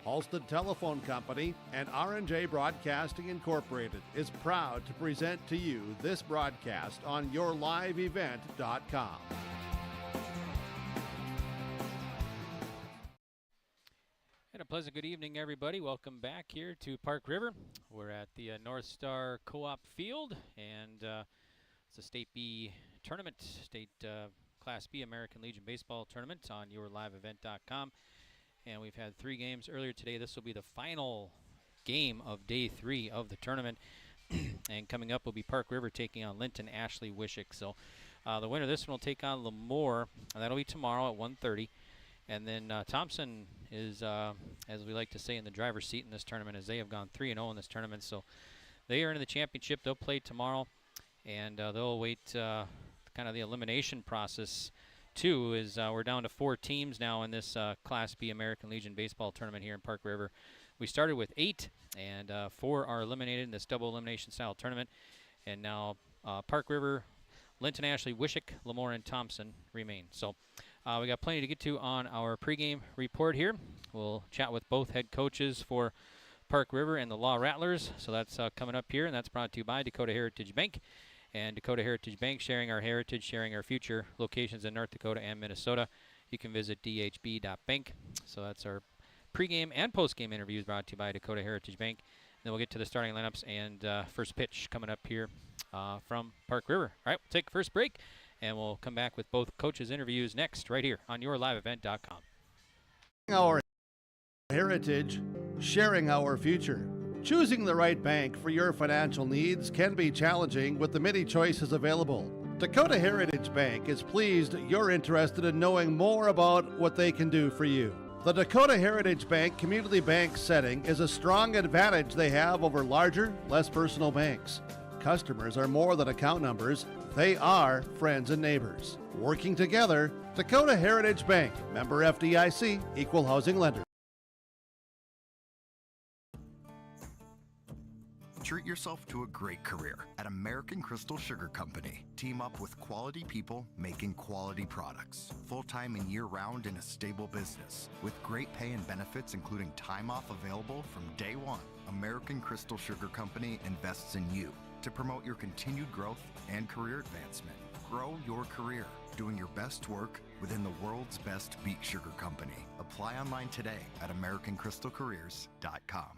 Halstead Telephone Company and R&J Broadcasting Incorporated is proud to present to you this broadcast on yourliveevent.com. And a pleasant good evening, everybody. Welcome back here to Park River. We're at the North Star Co-op Field, and it's a State B tournament, State Class B American Legion Baseball Tournament on yourliveevent.com. And we've had 3 games earlier today. This will be the final game of day 3 of the tournament. And coming up will be Park River taking on Linton-Ashley-Wishek. So the winner of this one will take on Lemoore, and that'll be tomorrow at 1:30. And then Thompson is, as we like to say, in the driver's seat in this tournament, as they have gone 3-0 in this tournament. So they are in the championship. They'll play tomorrow, and they'll await kind of the elimination process. Two is we're down to 4 teams now in this Class B American Legion Baseball Tournament here in Park River. We started with 8, and 4 are eliminated in this double elimination style tournament. And now Park River, Linton-Ashley-Wishek, Lemoore, and Thompson remain. So we got plenty to get to on our pregame report here. We'll chat with both head coaches for Park River and the Law Rattlers. So that's coming up here, and that's brought to you by Dakota Heritage Bank. And Dakota Heritage Bank, sharing our heritage, sharing our future. Locations in North Dakota and Minnesota. You can visit dhb.bank. So that's our pregame and postgame interviews brought to you by Dakota Heritage Bank. And then we'll get to the starting lineups and first pitch coming up here from Park River. All right, we'll take a first break, and we'll come back with both coaches' interviews next right here on yourliveevent.com. Our heritage, sharing our future. Choosing the right bank for your financial needs can be challenging with the many choices available. Dakota Heritage Bank is pleased you're interested in knowing more about what they can do for you. The Dakota Heritage Bank community bank setting is a strong advantage they have over larger, less personal banks. Customers are more than account numbers, they are friends and neighbors. Working together, Dakota Heritage Bank, member FDIC, equal housing lender. Treat yourself to a great career at American Crystal Sugar Company. Team up with quality people making quality products. Full-time and year-round in a stable business. With great pay and benefits including time off available from day one. American Crystal Sugar Company invests in you to promote your continued growth and career advancement. Grow your career doing your best work within the world's best beet sugar company. Apply online today at AmericanCrystalCareers.com.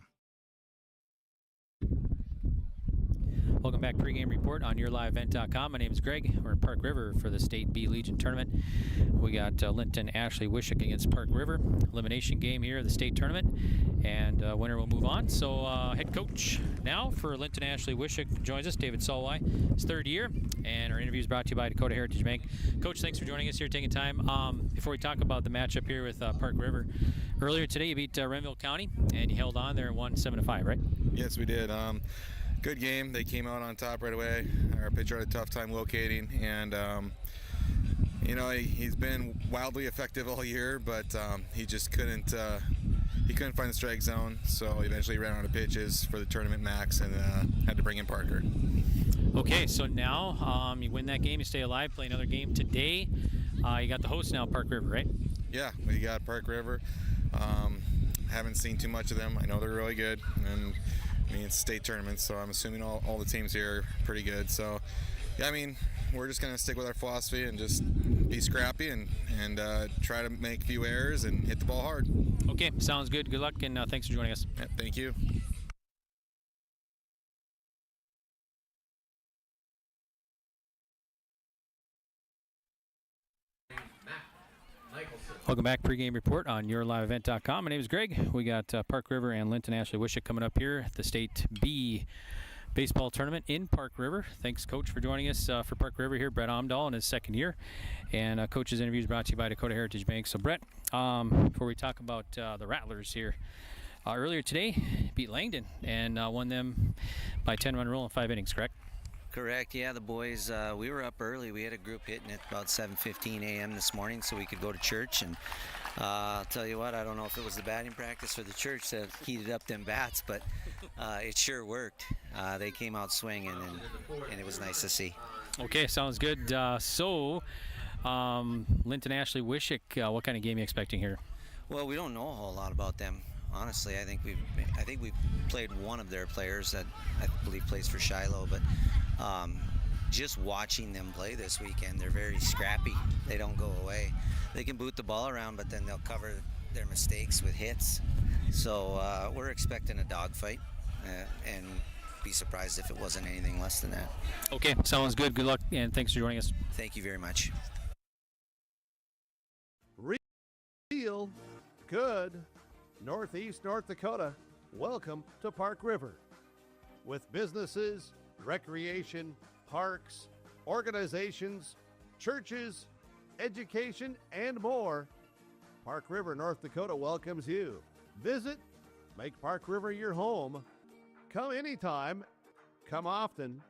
Welcome back, pregame report on yourliveevent.com. My name is Greg. We're in Park River for the State B Legion Tournament. We got Linton-Ashley-Wishek against Park River. Elimination game here of the state tournament. And winner will move on. So head coach now for Linton-Ashley-Wishek joins us, David Sawai. His 3rd year. And our interview is brought to you by Dakota Heritage Bank. Coach, thanks for joining us here, taking time. Before we talk about the matchup here with Park River, earlier today you beat Renville County, and you held on there and won 7-5, right? Yes, we did. Good game. They came out on top right away. Our pitcher had a tough time locating, and you know, he's been wildly effective all year, but he just couldn't find the strike zone. So eventually ran out of pitches for the tournament max, and had to bring in Parker. Okay, so now you win that game, you stay alive, play another game today. You got the host now, Park River, right? Yeah, we got Park River. Haven't seen too much of them. I know they're really good, and I mean, it's state tournaments, so I'm assuming all the teams here are pretty good. So, yeah, I mean, we're just going to stick with our philosophy and just be scrappy and try to make a few errors and hit the ball hard. Okay, sounds good. Good luck, and thanks for joining us. Yeah, thank you. Welcome back, pregame report on yourliveevent.com. My name is Greg. We got Park River and Linton-Ashley-Wishek coming up here at the State B baseball tournament in Park River. Thanks, Coach, for joining us for Park River here. Brett Omdall in his 2nd year. And Coach's interview is brought to you by Dakota Heritage Bank. So, Brett, before we talk about the Rattlers here, earlier today beat Langdon and won them by 10-run rule in 5 innings, correct? Correct. Yeah, the boys, we were up early. We had a group hitting at about 7:15 a.m. this morning so we could go to church. And I'll tell you what, I don't know if it was the batting practice or the church that heated up them bats, but it sure worked. They came out swinging, and it was nice to see. Okay, sounds good. So Linton-Ashley-Wishek, what kind of game are you expecting here? Well, we don't know a whole lot about them. Honestly, I think we've played one of their players that I believe plays for Shiloh, but just watching them play this weekend, they're very scrappy. They don't go away. They can boot the ball around, but then they'll cover their mistakes with hits. So we're expecting a dogfight, and be surprised if it wasn't anything less than that. Okay, sounds good. Good luck, and thanks for joining us. Thank you very much. Real good. Northeast North Dakota, welcome to Park River. With businesses, recreation, parks, organizations, churches, education, and more, Park River, North Dakota welcomes you. Visit, make Park River your home. Come anytime, come often.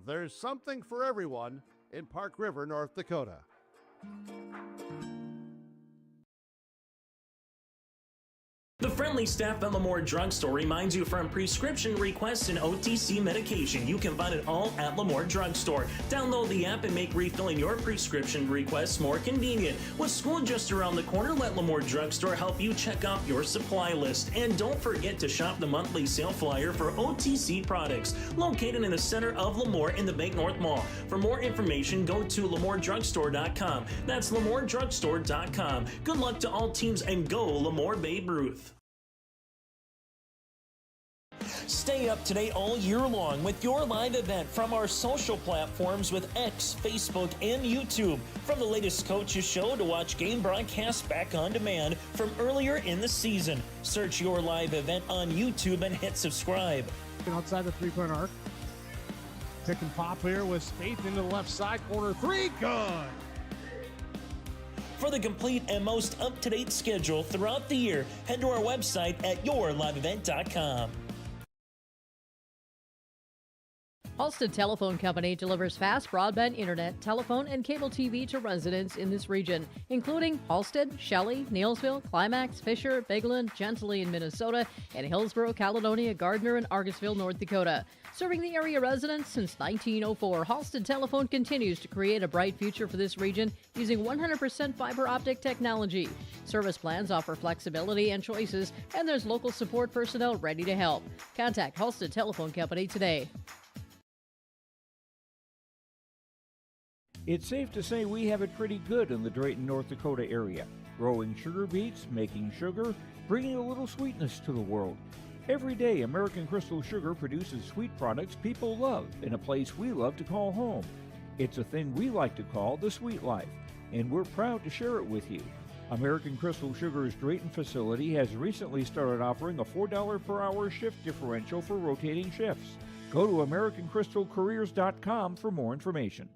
There's something for everyone in Park River, North Dakota. The friendly staff at Lemoore Drugstore reminds you from prescription requests and OTC medication, you can find it all at Lemoore Drugstore. Download the app and make refilling your prescription requests more convenient. With school just around the corner, let Lemoore Drugstore help you check out your supply list. And don't forget to shop the monthly sale flyer for OTC products, located in the center of Lemoore in the Bank North Mall. For more information, go to LemooreDrugstore.com. That's LemooreDrugstore.com. Good luck to all teams and go Lemoore Babe Ruth. Stay up to date all year long with your live event from our social platforms with X, Facebook, and YouTube. From the latest coaches show to watch game broadcasts back on demand from earlier in the season. Search your live event on YouTube and hit subscribe. Outside the three-point arc. Pick and pop here with Spaeth into the left side corner. Three, good. For the complete and most up-to-date schedule throughout the year, head to our website at yourliveevent.com. Halstead Telephone Company delivers fast broadband internet, telephone, and cable TV to residents in this region, including Halstead, Shelley, Neilsville, Climax, Fisher, Bigland, Gentilly in Minnesota, and Hillsborough, Caledonia, Gardner, and Argosville, North Dakota. Serving the area residents since 1904, Halstead Telephone continues to create a bright future for this region using 100% fiber optic technology. Service plans offer flexibility and choices, and there's local support personnel ready to help. Contact Halstead Telephone Company today. It's safe to say we have it pretty good in the Drayton, North Dakota area. Growing sugar beets, making sugar, bringing a little sweetness to the world. Every day, American Crystal Sugar produces sweet products people love in a place we love to call home. It's a thing we like to call the sweet life, and we're proud to share it with you. American Crystal Sugar's Drayton facility has recently started offering a $4 per hour shift differential for rotating shifts. Go to AmericanCrystalCareers.com for more information.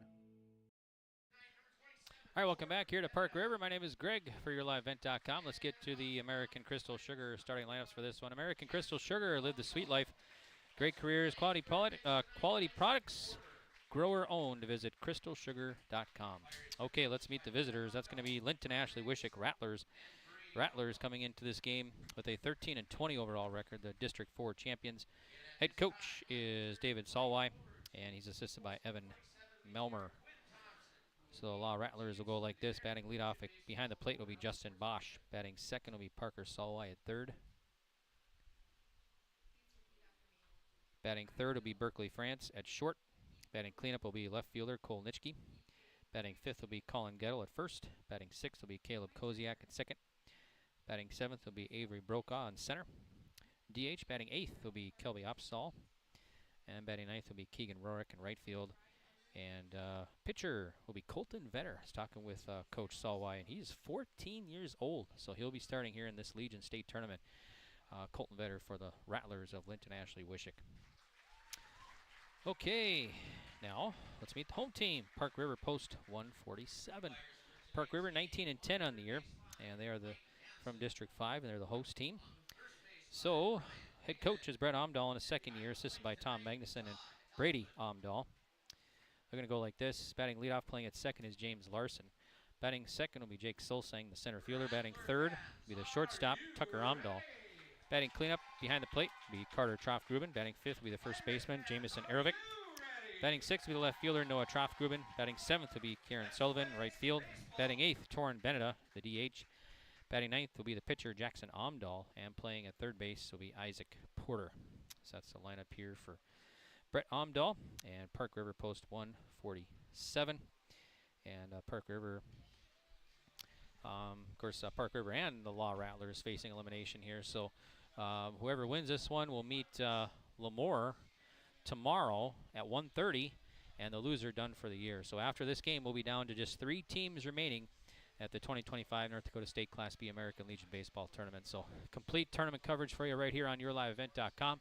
All right, welcome back here to Park River. My name is Greg for YourLiveEvent.com. Let's get to the American Crystal Sugar starting lineups for this one. American Crystal Sugar, live the sweet life. Great careers, quality products, grower owned. Visit crystalsugar.com. Okay, let's meet the visitors. That's going to be Linton-Ashley-Wishek Rattlers. Rattlers coming into this game with a 13-20 overall record, the District 4 champions. Head coach is David Sawai, and he's assisted by Evan Melmer. So the Law Rattlers will go like this. Batting leadoff behind the plate will be Justin Bosch. Batting second will be Parker Sawai at third. Batting third will be Berkeley France at short. Batting cleanup will be left fielder Cole Nitschke. Batting fifth will be Colin Gettle at first. Batting sixth will be Caleb Koziak at second. Batting seventh will be Avery Brokaw in center. DH batting eighth will be Kelby Opsahl. And batting ninth will be Keegan Rorick in right field. And pitcher will be Colton Vetter. I was talking with Coach Sawai, and he's 14 years old, so he'll be starting here in this Legion State Tournament. Colton Vetter for the Rattlers of Linton-Ashley-Wishek. Okay, now let's meet the home team, Park River Post 147. Park River 19-10 on the year, and they are from District 5, and they're the host team. So, head coach is Brett Omdall in his second year, assisted by Tom Magnuson and Brady Omdall. They're going to go like this. Batting leadoff, playing at second, is James Larson. Batting second will be Jake Solsang, the center fielder. Batting third will be the shortstop, Tucker Omdall. Batting cleanup behind the plate will be Carter Troft-Gruben. Batting fifth will be the first baseman, Jamison Arovic. Batting 6th will be the left fielder, Noah Trofgruben. Batting 7th will be Kieran Sullivan, right field. Batting 8th, Torrin Beneda, the DH. Batting 9th will be the pitcher, Jackson Omdall. And playing at third base will be Isaac Porter. So that's the lineup here for Brett Omdall and Park River Post 147. And Park River, of course, Park River and the Law Rattlers facing elimination here. So whoever wins this one will meet Lemoore tomorrow at 1:30, and the loser done for the year. So after this game, we'll be down to just 3 teams remaining at the 2025 North Dakota State Class B American Legion Baseball Tournament. So complete tournament coverage for you right here on yourliveevent.com.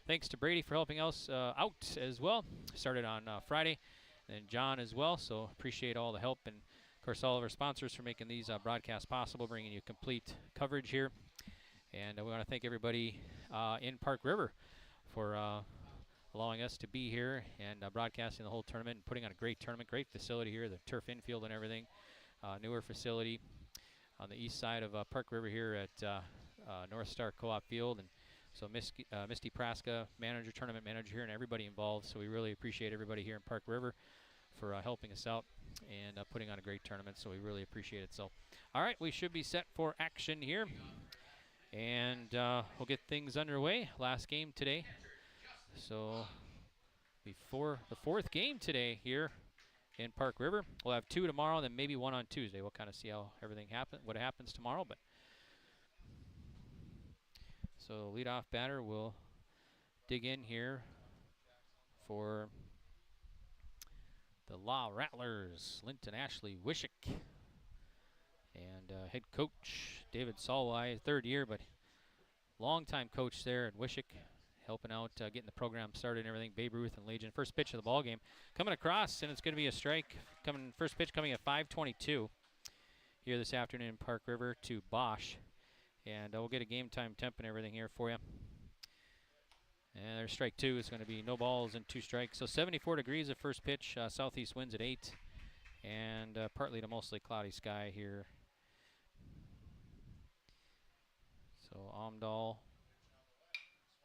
Thanks to Brady for helping us out as well. Started on Friday, and John as well. So appreciate all the help, and of course all of our sponsors for making these broadcasts possible, bringing you complete coverage here. And we want to thank everybody in Park River for allowing us to be here and broadcasting the whole tournament and putting on a great tournament, great facility here, the turf infield and everything. Newer facility on the east side of Park River here at North Star Co-op Field. And so Misty Praska, tournament manager here, and everybody involved. So we really appreciate everybody here in Park River for helping us out and putting on a great tournament. So we really appreciate it. So, all right, we should be set for action here. And we'll get things underway. Last game today. So before the 4th game today here in Park River. We'll have 2 tomorrow, and then maybe 1 on Tuesday. We'll kind of see how everything what happens tomorrow. But so leadoff batter will dig in here for the Law Rattlers, Linton-Ashley-Wishek. And head coach David Sawai, 3rd year, but longtime coach there at Wishek, helping out, getting the program started and everything. Babe Ruth and Legion. First pitch of the ball game coming across, and it's going to be a strike. First pitch coming at 5:22 here this afternoon in Park River to Bosch. And we'll get a game time temp and everything here for you. And there's strike 2. It's going to be no balls and 2 strikes. So 74 degrees at first pitch. Southeast winds at 8. And partly to mostly cloudy sky here. So Omdall.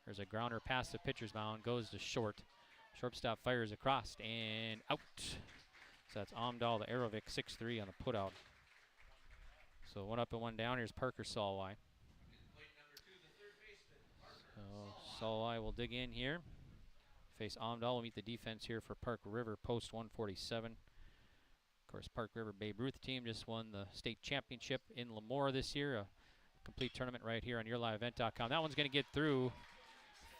There's a grounder past the pitcher's mound. Goes to short. Shortstop fires across and out. So that's Omdall, the Aerovic, 6-3 on the putout. So 1 up and 1 down. Here's Parker Sawai. So Sawai will dig in here. Face Omdall. Will meet the defense here for Park River, Post 147. Of course, Park River Babe Ruth team just won the state championship in Lemoore this year. A complete tournament right here on yourliveevent.com. That one's going to get through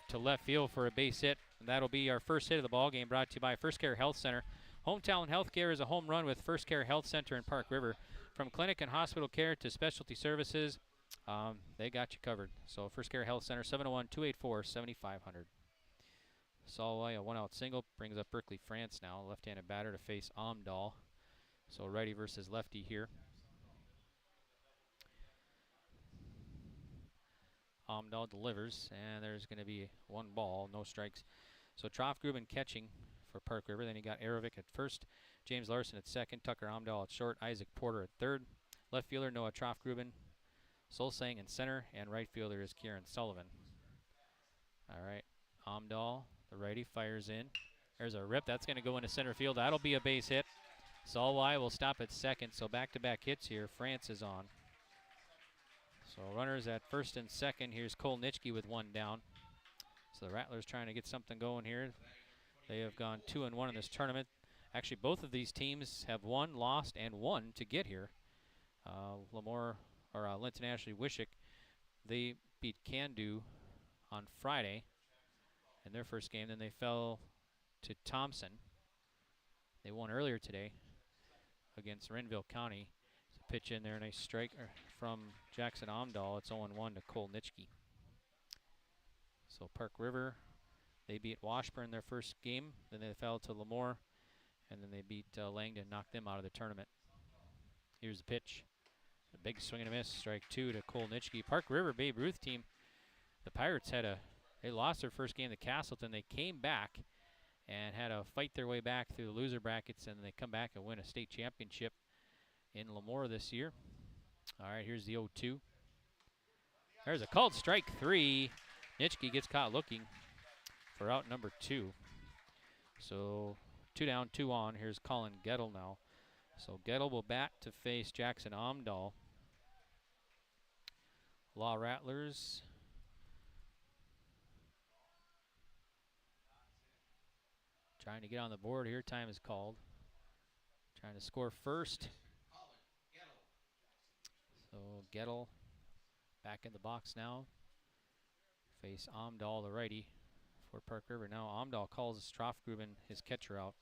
to left field for a base hit. And that'll be our first hit of the ball game, brought to you by First Care Health Center. Hometown Healthcare is a home run with First Care Health Center in Park River. From clinic and hospital care to specialty services, they got you covered. So First Care Health Center, 701-284-7500. Sawai, a 1-out single, brings up Berkeley France now, left-handed batter to face Omdall. So righty versus lefty here. Omdall delivers, and there's going to be 1 ball, no strikes. So Trofgruben catching for Park River. Then you got Aerovic at first, James Larson at second, Tucker Omdall at short, Isaac Porter at third. Left fielder Noah Trofgruben, Solsang in center, and right fielder is Kieran Sullivan. All right, Omdall, the righty, fires in. There's a rip. That's going to go into center field. That'll be a base hit. Sawai will stop at second, so back-to-back hits here. France is on. So runners at first and second. Here's Cole Nitschke with 1 down. So the Rattlers trying to get something going here. They have gone 2-1 in this tournament. Actually, both of these teams have won, lost, and won to get here. Linton-Ashley-Wishek, they beat Candu on Friday in their first game. Then they fell to Thompson. They won earlier today against Renville County. So pitch in there, nice strike from Jackson Omdall. It's 0-1 to Cole Nitschke. So Park River, they beat Washburn their first game. Then they fell to Lemoore, and then they beat Langdon, knocked them out of the tournament. Here's the pitch. A big swing and a miss. Strike 2 to Cole Nitschke. Park River Babe Ruth team, the Pirates they lost their first game to Castleton. They came back and had to fight their way back through the loser brackets, and they come back and win a state championship in Lemoore this year. All right, here's the 0-2. There's a called strike 3. Nitschke gets caught looking for out number 2. So 2 down, 2 on. Here's Colin Gettle now. So Gettle will bat to face Jackson Omdall. Law Rattlers trying to get on the board here. Time is called. Trying to score first. So Gettle back in the box now. Face Omdall, the righty, for Park River. Now Omdall calls Strofgruben, his catcher, out.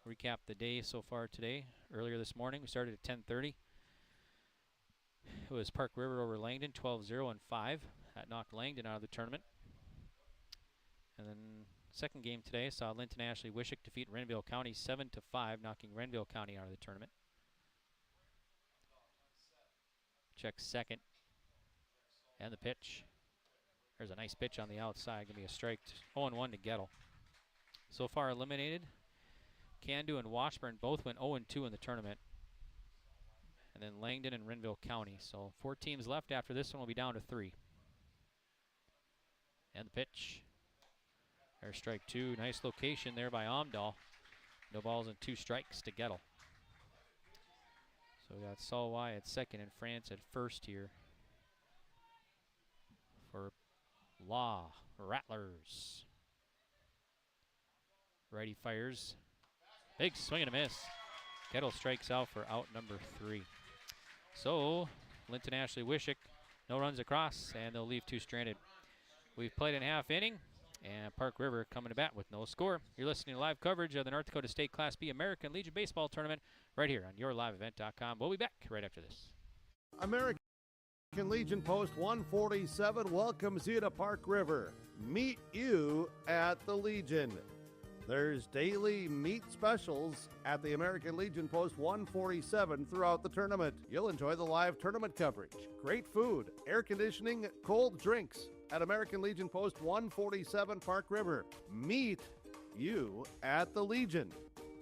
Recap the day so far today. Earlier this morning, we started at 10:30. It was Park River over Langdon, 12-0 and 5. That knocked Langdon out of the tournament. And then second game today saw Linton-Ashley-Wishek defeat Renville County 7-5, knocking Renville County out of the tournament. Check second. And the pitch. There's a nice pitch on the outside. Going to be a strike. 0-1 to Gettle. So far eliminated. Candu and Washburn both went 0-2 in the tournament. And then Langdon and Renville County. So 4 teams left after this one. Will be down to 3. And the pitch. There's strike 2. Nice location there by Omdall. No balls and 2 strikes to Gettle. So we got Sawai at second and France at first here for Law Rattlers. Righty fires. Big swing and a miss. Gettle strikes out for out number 3. So Linton-Ashley-Wishek, no runs across, and they'll leave 2 stranded. We've played in half inning, and Park River coming to bat with no score. You're listening to live coverage of the North Dakota State Class B American Legion Baseball Tournament right here on yourliveevent.com. We'll be back right after this. American Legion Post 147 welcomes you to Park River. Meet you at the Legion. There's daily meat specials at the American Legion Post 147 throughout the tournament. You'll enjoy the live tournament coverage, great food, air conditioning, cold drinks at American Legion Post 147 Park River. Meet you at the Legion.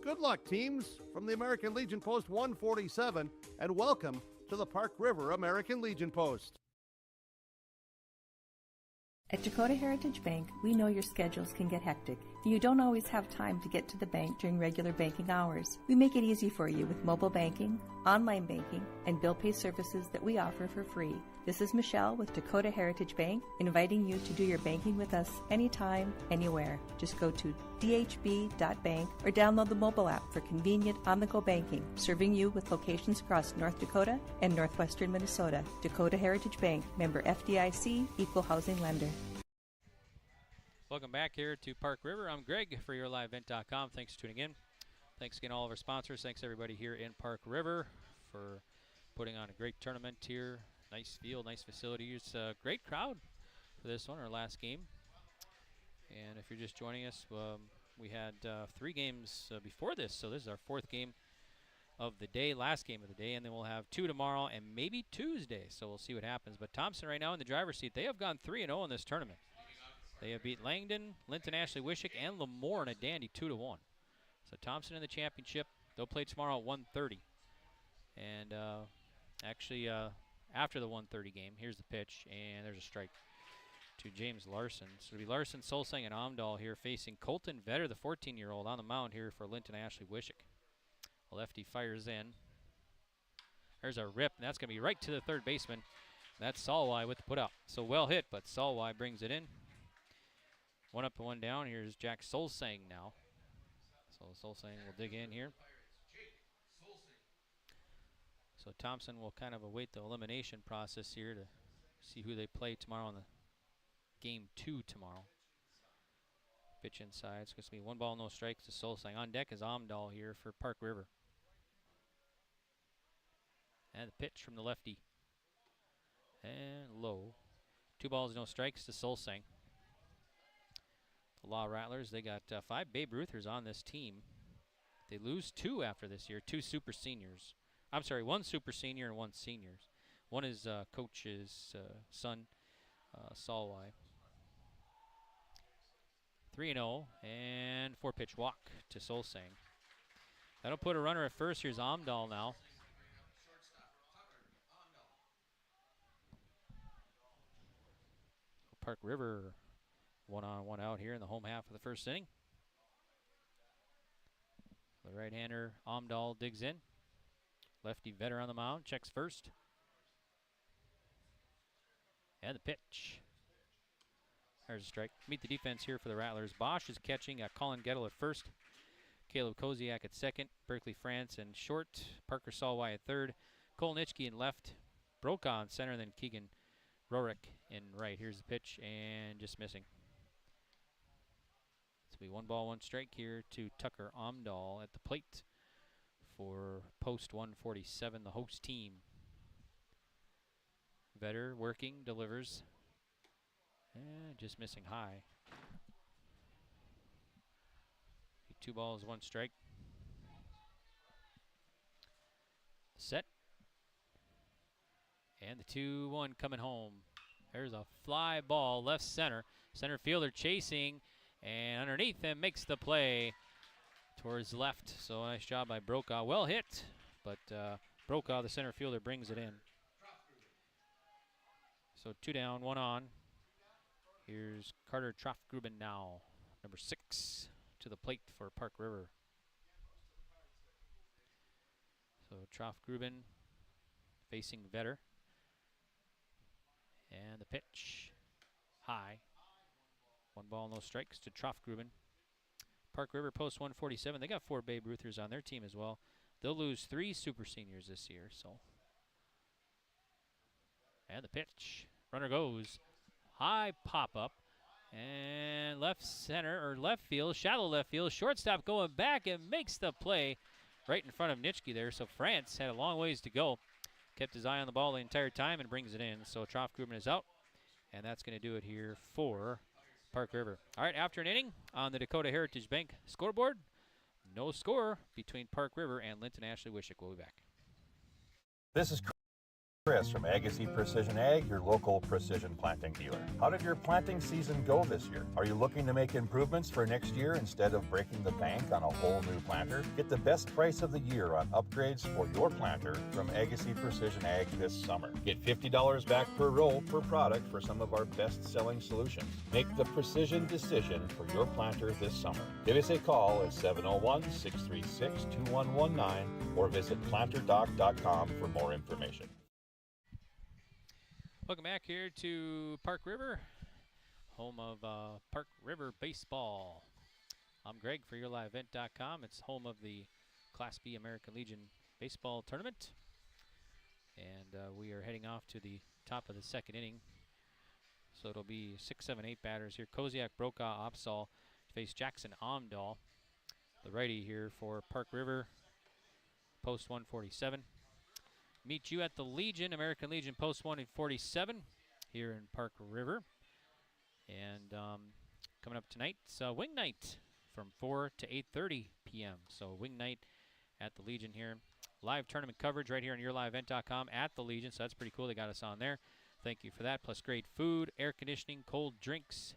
Good luck, teams, from the American Legion Post 147, and welcome to the Park River American Legion Post. At Dakota Heritage Bank, we know your schedules can get hectic, and you don't always have time to get to the bank during regular banking hours. We make it easy for you with mobile banking, online banking, and bill pay services that we offer for free. This is Michelle with Dakota Heritage Bank, inviting you to do your banking with us anytime, anywhere. Just go to dhb.bank or download the mobile app for convenient on-the-go banking, serving you with locations across North Dakota and northwestern Minnesota. Dakota Heritage Bank, member FDIC, equal housing lender. Welcome back here to Park River. I'm Greg for yourliveevent.com. Thanks for tuning in. Thanks again all of our sponsors. Thanks everybody here in Park River for putting on a great tournament here. Nice field, nice facilities. Great crowd for this one, our last game. And if you're just joining us, we had 3 games before this, so this is our 4th game of the day, last game of the day, and then we'll have 2 tomorrow and maybe Tuesday, so we'll see what happens. But Thompson right now in the driver's seat. They have gone 3-0 in this tournament. They have beat Langdon, Linton-Ashley-Wishek, and Lemoore in a dandy 2-1. So Thompson in the championship. They'll play tomorrow at 1:30. And actually, after the 1:30 game, here's the pitch, and there's a strike to James Larson. So it'll be Larson, Solsang, and Omdall here facing Colton Vetter, the 14-year-old, on the mound here for Linton-Ashley-Wishek. A lefty fires in. There's a rip, and that's going to be right to the third baseman. That's Sawai with the put out. So well hit, but Sawai brings it in. 1 up and 1 down. Here's Jack Solsang now. So Solsang will dig in here. So Thompson will kind of await the elimination process here to see who they play tomorrow on the game 2 tomorrow. Pitch inside. It's going to be 1 ball, no strikes to Solsang. On deck is Omdall here for Park River. And the pitch from the lefty. And low. 2 balls, no strikes to Solsang. The Law Rattlers, they got 5 Babe Ruthers on this team. They lose 2 after this year, 2 super seniors. I'm sorry, 1 super senior and 1 seniors. One is coach's son, Sawai. 3-0 and 4-pitch walk to Solsang. That'll put a runner at first. Here's Omdall now. Park River 1 on 1 out here in the home half of the first inning. The right-hander Omdall digs in. Lefty Vetter on the mound, checks first. And the pitch. There's a strike. Meet the defense here for the Rattlers. Bosch is catching. Colin Gettle at first. Caleb Koziak at second. Berkeley France in short. Parker Sawai at third. Cole Nitschke in left. Brokaw in center. And then Keegan Rorick in right. Here's the pitch and just missing. It's going to be 1 ball, 1 strike here to Tucker Omdall at the plate for post 147, the host team. Vetter working, delivers. And just missing high. 2 balls, 1 strike. Set. And the 2-1 coming home. There's a fly ball, left center. Center fielder chasing, and underneath him makes the play towards left. So nice job by Brokaw. Well hit, but Brokaw, the center fielder, brings it in. So 2 down, 1 on. Here's Carter Troffgruben now, number 6, to the plate for Park River. So Troffgruben facing Vetter. And the pitch, high. 1 ball, no strikes to Troffgruben. Park River post 147. They got 4 Babe Ruthers on their team as well. They'll lose 3 super seniors this year. So, and the pitch, runner goes, high pop up, and left center or left field, shallow left field. Shortstop going back and makes the play right in front of Nitschke there. So France had a long ways to go. Kept his eye on the ball the entire time and brings it in. So Troffgruben is out, and that's going to do it here for Park River. All right, after an inning on the Dakota Heritage Bank scoreboard, no score between Park River and Linton-Ashley-Wishek. We'll be back. This is Chris from Agassiz Precision Ag, your local precision planting dealer. How did your planting season go this year? Are you looking to make improvements for next year instead of breaking the bank on a whole new planter? Get the best price of the year on upgrades for your planter from Agassiz Precision Ag this summer. Get $50 back per roll per product for some of our best-selling solutions. Make the precision decision for your planter this summer. Give us a call at 701-636-2119 or visit planterdoc.com for more information. Welcome back here to Park River, home of Park River Baseball. I'm Greg for YourLiveEvent.com. It's home of the Class B American Legion Baseball Tournament. And we are heading off to the top of the 2nd inning. So it'll be 6, 7, 8 batters here. Koziak, Brokaw, Opsahl face Jackson Omdall, the righty here for Park River, post 147. Meet you at the Legion, American Legion, post 147 here in Park River. And coming up tonight, Wing Night from 4 to 8:30 p.m. So Wing Night at the Legion here. Live tournament coverage right here on YourLiveEvent.com at the Legion. So that's pretty cool. They got us on there. Thank you for that. Plus great food, air conditioning, cold drinks.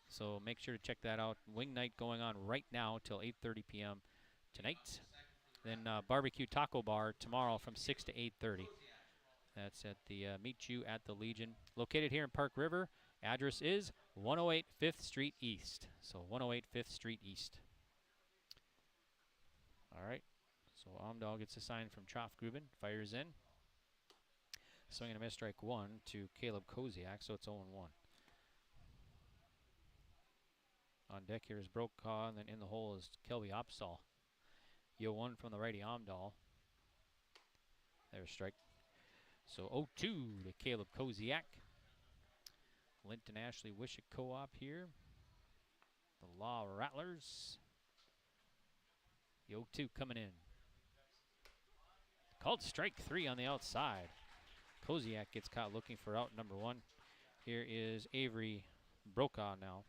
So make sure to check that out. Wing Night going on right now till 8:30 p.m. tonight. Then barbecue taco bar tomorrow from 6 to 8:30. That's at the Meet You at the Legion. Located here in Park River. Address is 108 5th Street East. So 108 5th Street East. All right. So Omdall gets a sign from Troffgruben. Fires in. Swing and a miss, strike 1 to Caleb Koziak. So it's 0-1. On deck here is Brokaw, and then in the hole is Kelby Opsahl. 0-1 from the righty Omdall. There's strike. So 0-2 to Caleb Koziak. Linton-Ashley-Wishek co-op here. The Law Rattlers. The 0-2 coming in. Called strike 3 on the outside. Koziak gets caught looking for out number 1. Here is Avery Brokaw now.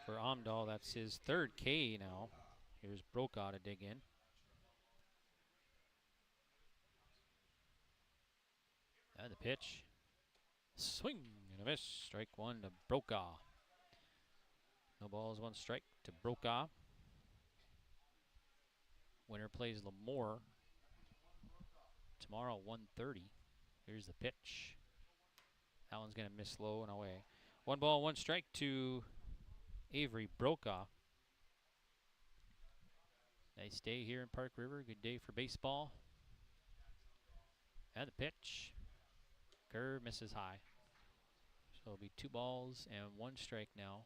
For Omdall, that's his 3rd K now. Here's Brokaw to dig in. And the pitch. Swing and a miss. Strike 1 to Brokaw. No balls, 1 strike to Brokaw. Winner plays Lemoore tomorrow, 1:30. Here's the pitch. That one's going to miss low and away. 1 ball, 1 strike to Avery Brokaw. Nice day here in Park River. Good day for baseball. And the pitch. Curve misses high. So it'll be 2 balls and 1 strike now.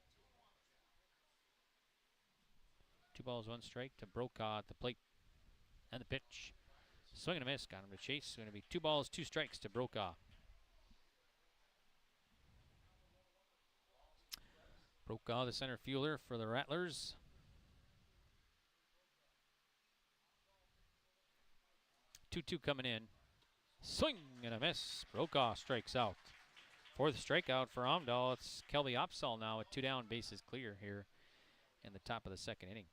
2 balls, 1 strike to Brokaw at the plate. And the pitch. Swing and a miss. Got him to chase. It's going to be 2 balls, 2 strikes to Brokaw. Brokaw, the center fielder for the Rattlers. 2-2 coming in. Swing and a miss. Brokaw strikes out. 4th strikeout for Omdall. It's Kelby Opsall now with 2 down, bases clear here in the top of the 2nd inning.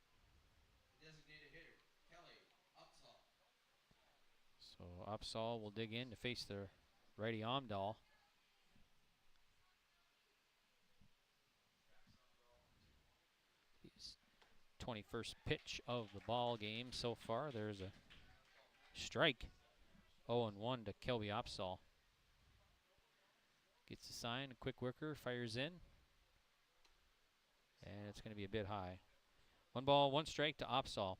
So Opsall will dig in to face the righty Omdall. His 21st pitch of the ball game so far. There's a strike. 0-1 to Kelby Opsall. Gets the sign, a quick worker, fires in. And it's going to be a bit high. 1 ball, 1 strike to Opsall.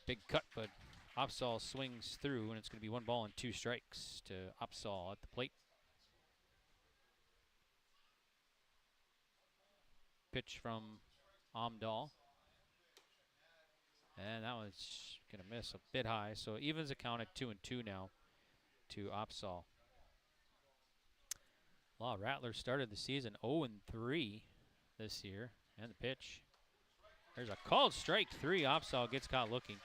Big cut, but Opsall swings through, and it's going to be 1 ball and 2 strikes to Opsall at the plate. Pitch from Omdall. And that one's going to miss a bit high, so evens the count at 2-2 now to Opsall. Well, Rattlers started the season 0-3 this year, and the pitch. There's a called strike 3. Opsall gets caught looking,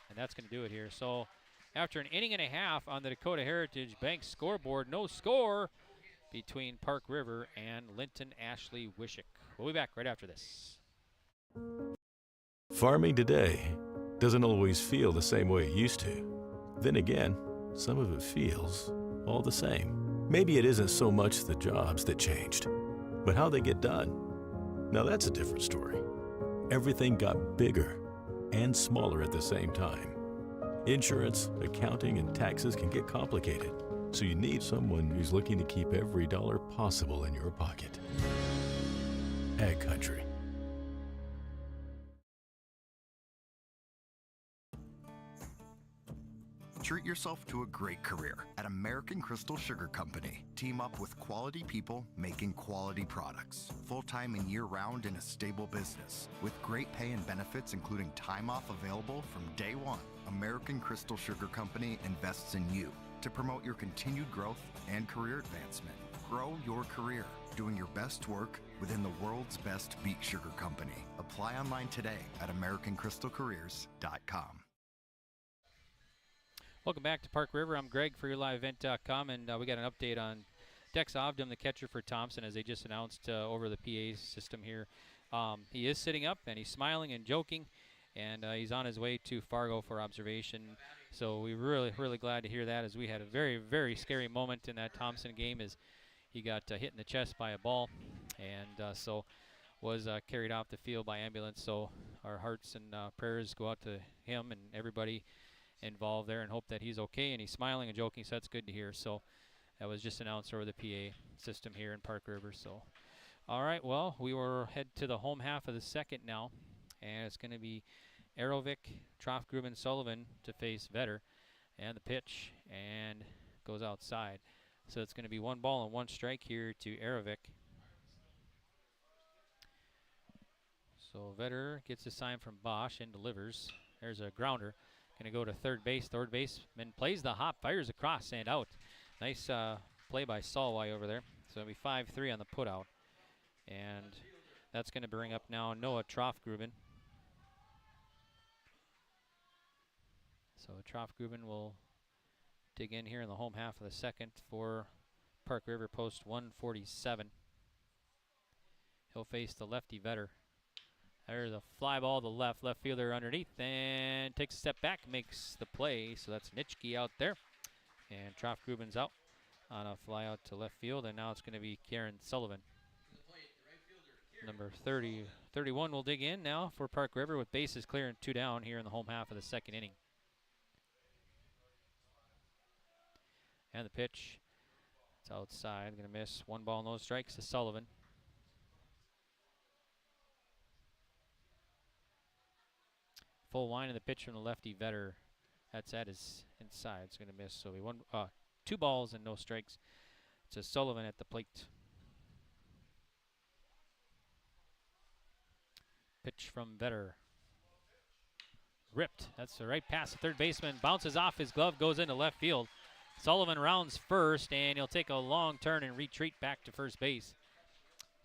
and that's going to do it here. So after an inning and a half on the Dakota Heritage Bank scoreboard, no score between Park River and Linton-Ashley-Wishek. We'll be back right after this. Farming today doesn't always feel the same way it used to. Then again, some of it feels all the same. Maybe it isn't so much the jobs that changed, but how they get done. Now that's a different story. Everything got bigger and smaller at the same time. Insurance, accounting, and taxes can get complicated, so you need someone who's looking to keep every dollar possible in your pocket. Ag Country. Treat yourself to a great career at American Crystal Sugar Company. Team up with quality people making quality products. Full-time and year-round in a stable business. With great pay and benefits including time off available from day one. American Crystal Sugar Company invests in you to promote your continued growth and career advancement. Grow your career, doing your best work within the world's best beet sugar company. Apply online today at AmericanCrystalCareers.com. Welcome back to Park River. I'm Greg for YourLiveEvent.com, and we got an update on Dex Ovdam, the catcher for Thompson, as they just announced over the PA system here. He is sitting up, and he's smiling and joking, and he's on his way to Fargo for observation. So we're really glad to hear that, as we had a very, very scary moment in that Thompson game as he got hit in the chest by a ball, and so was carried off the field by ambulance. So our hearts and prayers go out to him and everybody involved there, and hope that he's okay, and he's smiling and joking, so that's good to hear. So that was just announced over the PA system here in Park River. So all right, well, we will head to the home half of the 2nd now, and it's going to be Arovic, Troff-Gruben, Sullivan to face Vetter, and the pitch, and goes outside. So it's going to be 1 ball and 1 strike here to Arovic. So Vetter gets a sign from Bosch and delivers. There's a grounder. Going to go to third base. Third baseman plays the hop, fires across and out. Nice play by Sawai over there. So it'll be 5-3 on the putout. And that's going to bring up now Noah Troff-Gruben. So Troff-Gruben will dig in here in the home half of the 2nd for Park River, post 147. He'll face the lefty Vetter. There's a fly ball to left fielder underneath, and takes a step back, makes the play. So that's Nitschke out there, and Troff-Gruben's out on a fly out to left field, and now it's going to be Kieran Sullivan. Number 31 will dig in now for Park River with bases clear and 2 down here in the home half of the 2nd inning. And the pitch. It's outside. Going to miss. 1 ball, no strikes to Sullivan. Full line of the pitch from the lefty Vetter. That's at his inside. It's going to miss. So we 2 balls and no strikes to Sullivan at the plate. Pitch from Vetter. Ripped. That's the right pass to third baseman. Bounces off his glove, goes into left field. Sullivan rounds first, and he'll take a long turn and retreat back to first base.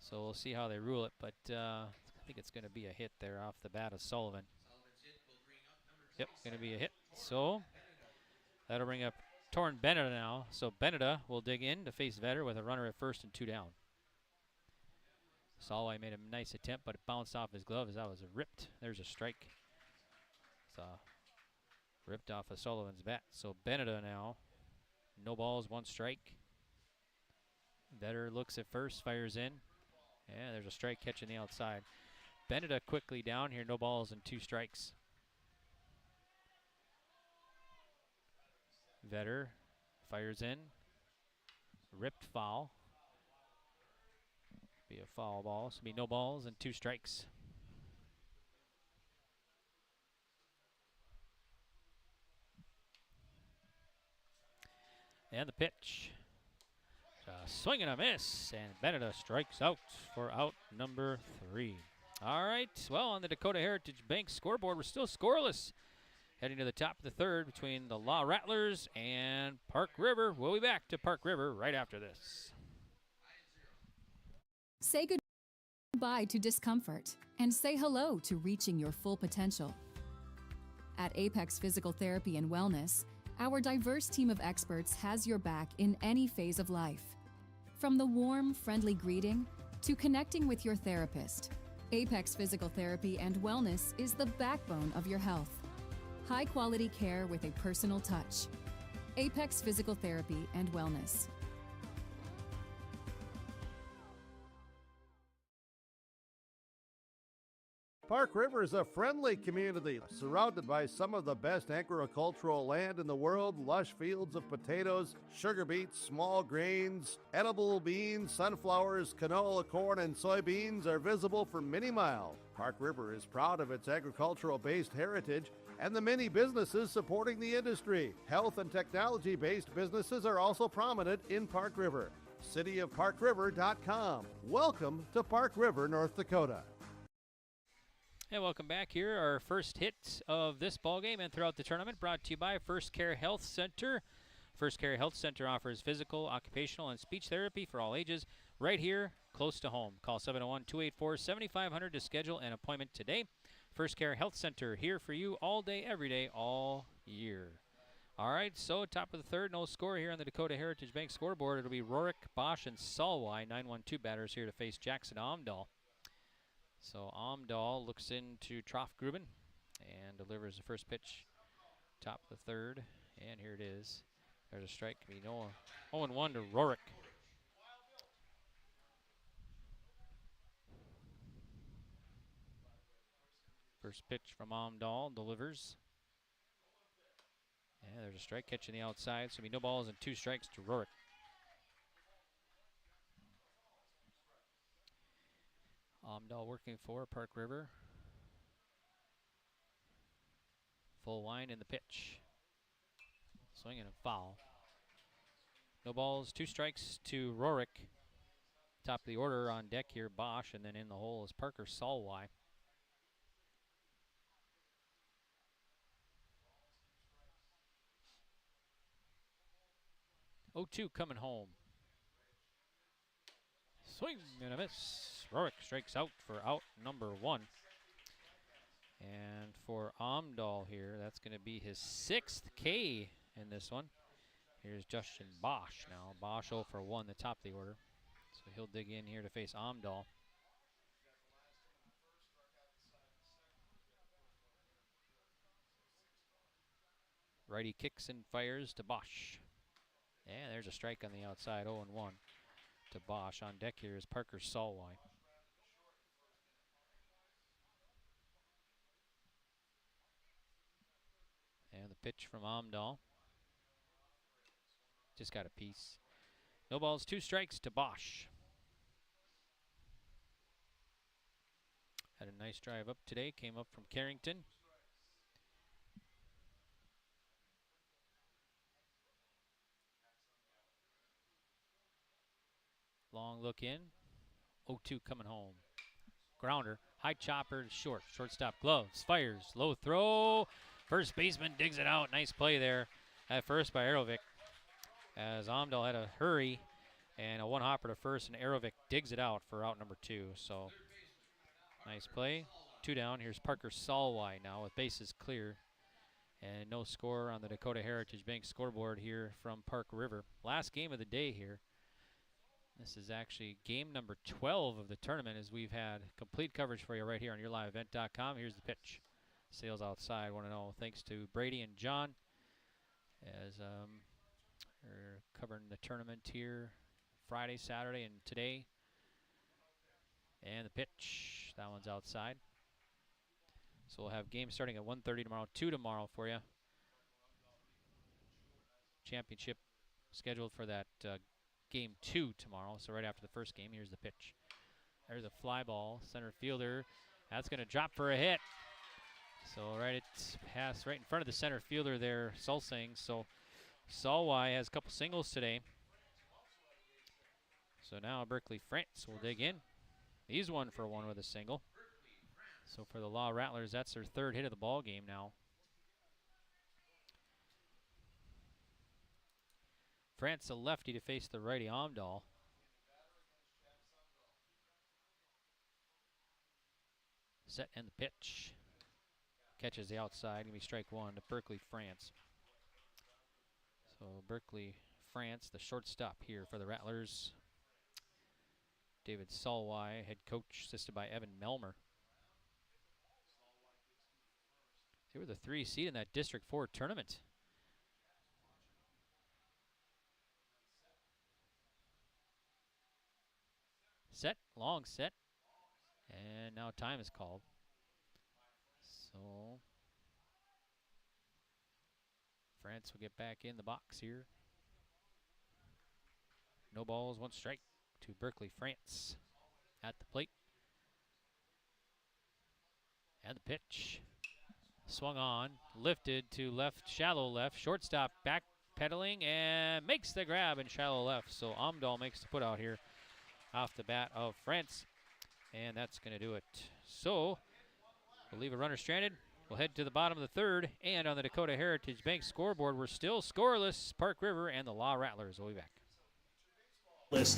So we'll see how they rule it, but I think it's going to be a hit there off the bat of Sullivan. Yep, going to be a hit. So that'll bring up Torrin Beneda now. So Beneda will dig in to face Vetter with a runner at first and 2 down. Sawai made a nice attempt, but it bounced off his glove as that was ripped. There's a strike. So ripped off of Sullivan's bat. So Beneda now, no balls, 1 strike. Vetter looks at first, fires in. Yeah, there's a strike catching the outside. Beneda quickly down here, no balls and 2 strikes. Vetter fires in. Ripped foul. Be a foul ball, so be no balls and 2 strikes. And the pitch. Swing and a miss, and Beneda strikes out for out number 3. All right, well, on the Dakota Heritage Bank scoreboard, we're still scoreless. Heading to the top of the 3rd between the Law Rattlers and Park River. We'll be back to Park River right after this. Say goodbye to discomfort and say hello to reaching your full potential. At Apex Physical Therapy and Wellness, our diverse team of experts has your back in any phase of life. From the warm, friendly greeting to connecting with your therapist, Apex Physical Therapy and Wellness is the backbone of your health. High-quality care with a personal touch. Apex Physical Therapy and Wellness. Park River is a friendly community surrounded by some of the best agricultural land in the world, lush fields of potatoes, sugar beets, small grains, edible beans, sunflowers, canola, corn, and soybeans are visible for many miles. Park River is proud of its agricultural-based heritage and the many businesses supporting the industry. Health and technology-based businesses are also prominent in Park River. cityofparkriver.com. Welcome to Park River, North Dakota. And welcome back here. Our first hit of this ballgame and throughout the tournament brought to you by First Care Health Center. First Care Health Center offers physical, occupational, and speech therapy for all ages right here close to home. Call 701-284-7500 to schedule an appointment today. First Care Health Center here for you all day, every day, all year. All right, so top of the 3rd, no score here on the Dakota Heritage Bank scoreboard. It'll be Rorick, Bosch, and Sawai, 9-1-2 batters here to face Jackson Omdall. So Omdall looks into Troff Gruben and delivers the first pitch, top of the 3rd, and here it is. There's a strike. 0-1 to Rorick. First pitch from Omdall delivers. And there's a strike catching the outside, so it'll be no balls and 2 strikes to Rorick. Omdall working for Park River. Full wind in the pitch. Swing and a foul. No balls, 2 strikes to Rorick. Top of the order on deck here, Bosch, and then in the hole is Parker Sawai. 0-2 coming home. Swing and a miss. Rorick strikes out for out number 1. And for Omdall here, that's going to be his 6th K in this one. Here's Justin Bosch now. Bosch 0 for 1, the top of the order. So he'll dig in here to face Omdall. Righty kicks and fires to Bosch. And there's a strike on the outside, 0-1 to Bosch. On deck here is Parker Sawai. And the pitch from Omdall. Just got a piece. No balls, 2 strikes to Bosch. Had a nice drive up today. Came up from Carrington. Long look in. 0-2 coming home. Grounder. High chopper. Short. Shortstop gloves. Fires. Low throw. First baseman digs it out. Nice play there at first by Arovic. As Omdall had a hurry and a one hopper to first, and Arovic digs it out for out number 2. So nice play. 2 down. Here's Parker Sawai now with bases clear. And no score on the Dakota Heritage Bank scoreboard here from Park River. Last game of the day here. This is actually game number 12 of the tournament, as we've had complete coverage for you right here on yourliveevent.com. Here's the pitch. Sails outside 1-0 thanks to Brady and John, as we're covering the tournament here Friday, Saturday, and today. And the pitch, that one's outside. So we'll have games starting at 1:30 tomorrow, 2 tomorrow for you. Championship scheduled for that game 2 tomorrow, so right after the first game. Here's the pitch. There's a fly ball, center fielder. That's going to drop for a hit. So it's passed right in front of the center fielder there, Sulsing. So Sawai has a couple singles today. So now Berkeley France will dig in. He's 1-for-1 with a single. So for the Law Rattlers, that's their 3rd hit of the ball game now. France a lefty to face the righty Omdall. Set and the pitch. Catches the outside. Gonna be strike 1 to Berkeley France. So Berkeley France, the shortstop here for the Rattlers. David Sawai, head coach, assisted by Evan Melmer. They were the 3 seed in that District 4 tournament. Set, long set, and now time is called. So France will get back in the box here. No balls, 1 strike to Berkeley France at the plate. And the pitch. Swung on, lifted to left, shallow left, shortstop back pedaling and makes the grab in shallow left. So Omdall makes the put out here off the bat of France, and that's going to do it. So we'll leave a runner stranded. We'll head to the bottom of the 3rd, and on the Dakota Heritage Bank scoreboard, we're still scoreless. Park River and the Law Rattlers will be back.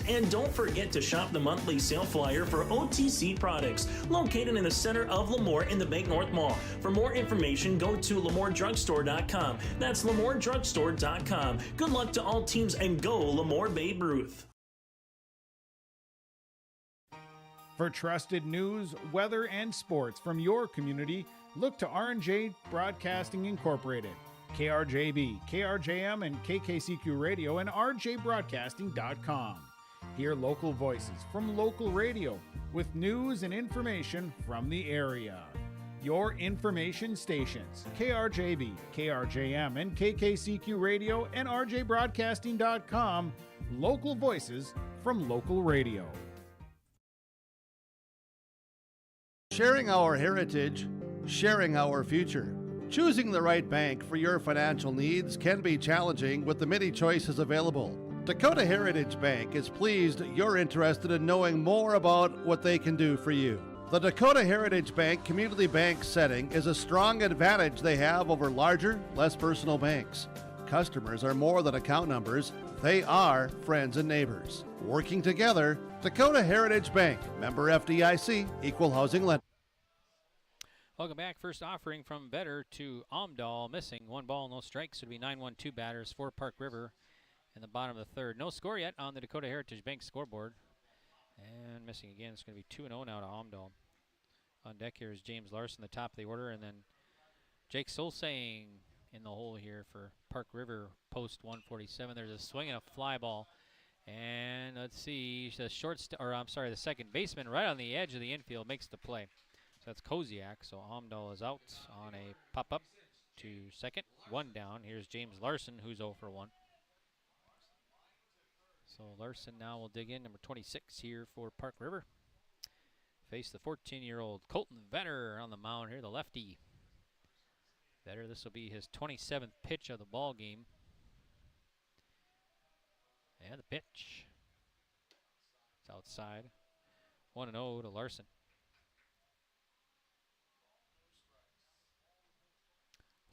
And don't forget to shop the monthly sale flyer for OTC products, located in the center of Lemoore in the Bank North Mall. For more information, go to LemooreDrugstore.com. That's LemooreDrugstore.com. Good luck to all teams, and go Lemoore Babe Ruth. For trusted news, weather, and sports from your community, look to R&J Broadcasting Incorporated. KRJB, KRJM, and KKCQ Radio, and RJBroadcasting.com. Hear local voices from local radio with news and information from the area. Your information stations, KRJB, KRJM, and KKCQ Radio, and RJBroadcasting.com. Local voices from local radio. Sharing our heritage, sharing our future. Choosing the right bank for your financial needs can be challenging with the many choices available. Dakota Heritage Bank is pleased you're interested in knowing more about what they can do for you. The Dakota Heritage Bank community bank setting is a strong advantage they have over larger, less personal banks. Customers are more than account numbers, they are friends and neighbors. Working together, Dakota Heritage Bank, member FDIC, equal housing lender. Welcome back. First offering from Vetter to Omdall, missing 1 ball, no strikes. It would be 9-1-2 batters for Park River in the bottom of the 3rd. No score yet on the Dakota Heritage Bank scoreboard. And missing again. It's going to be 2-0 now to Omdall. On deck here is James Larson, the top of the order, and then Jake Solsang in the hole here for Park River post 147. There's a swing and a fly ball. And let's see, the second baseman right on the edge of the infield makes the play. So that's Koziak, so Omdall is out on a pop-up to second. 1 down. Here's James Larson, who's 0 for 1. So Larson now will dig in, number 26 here for Park River. Face the 14-year-old Colton Vetter on the mound here, the lefty. Vetter, this will be his 27th pitch of the ball game. And the pitch. It's outside. 1-0 to Larson.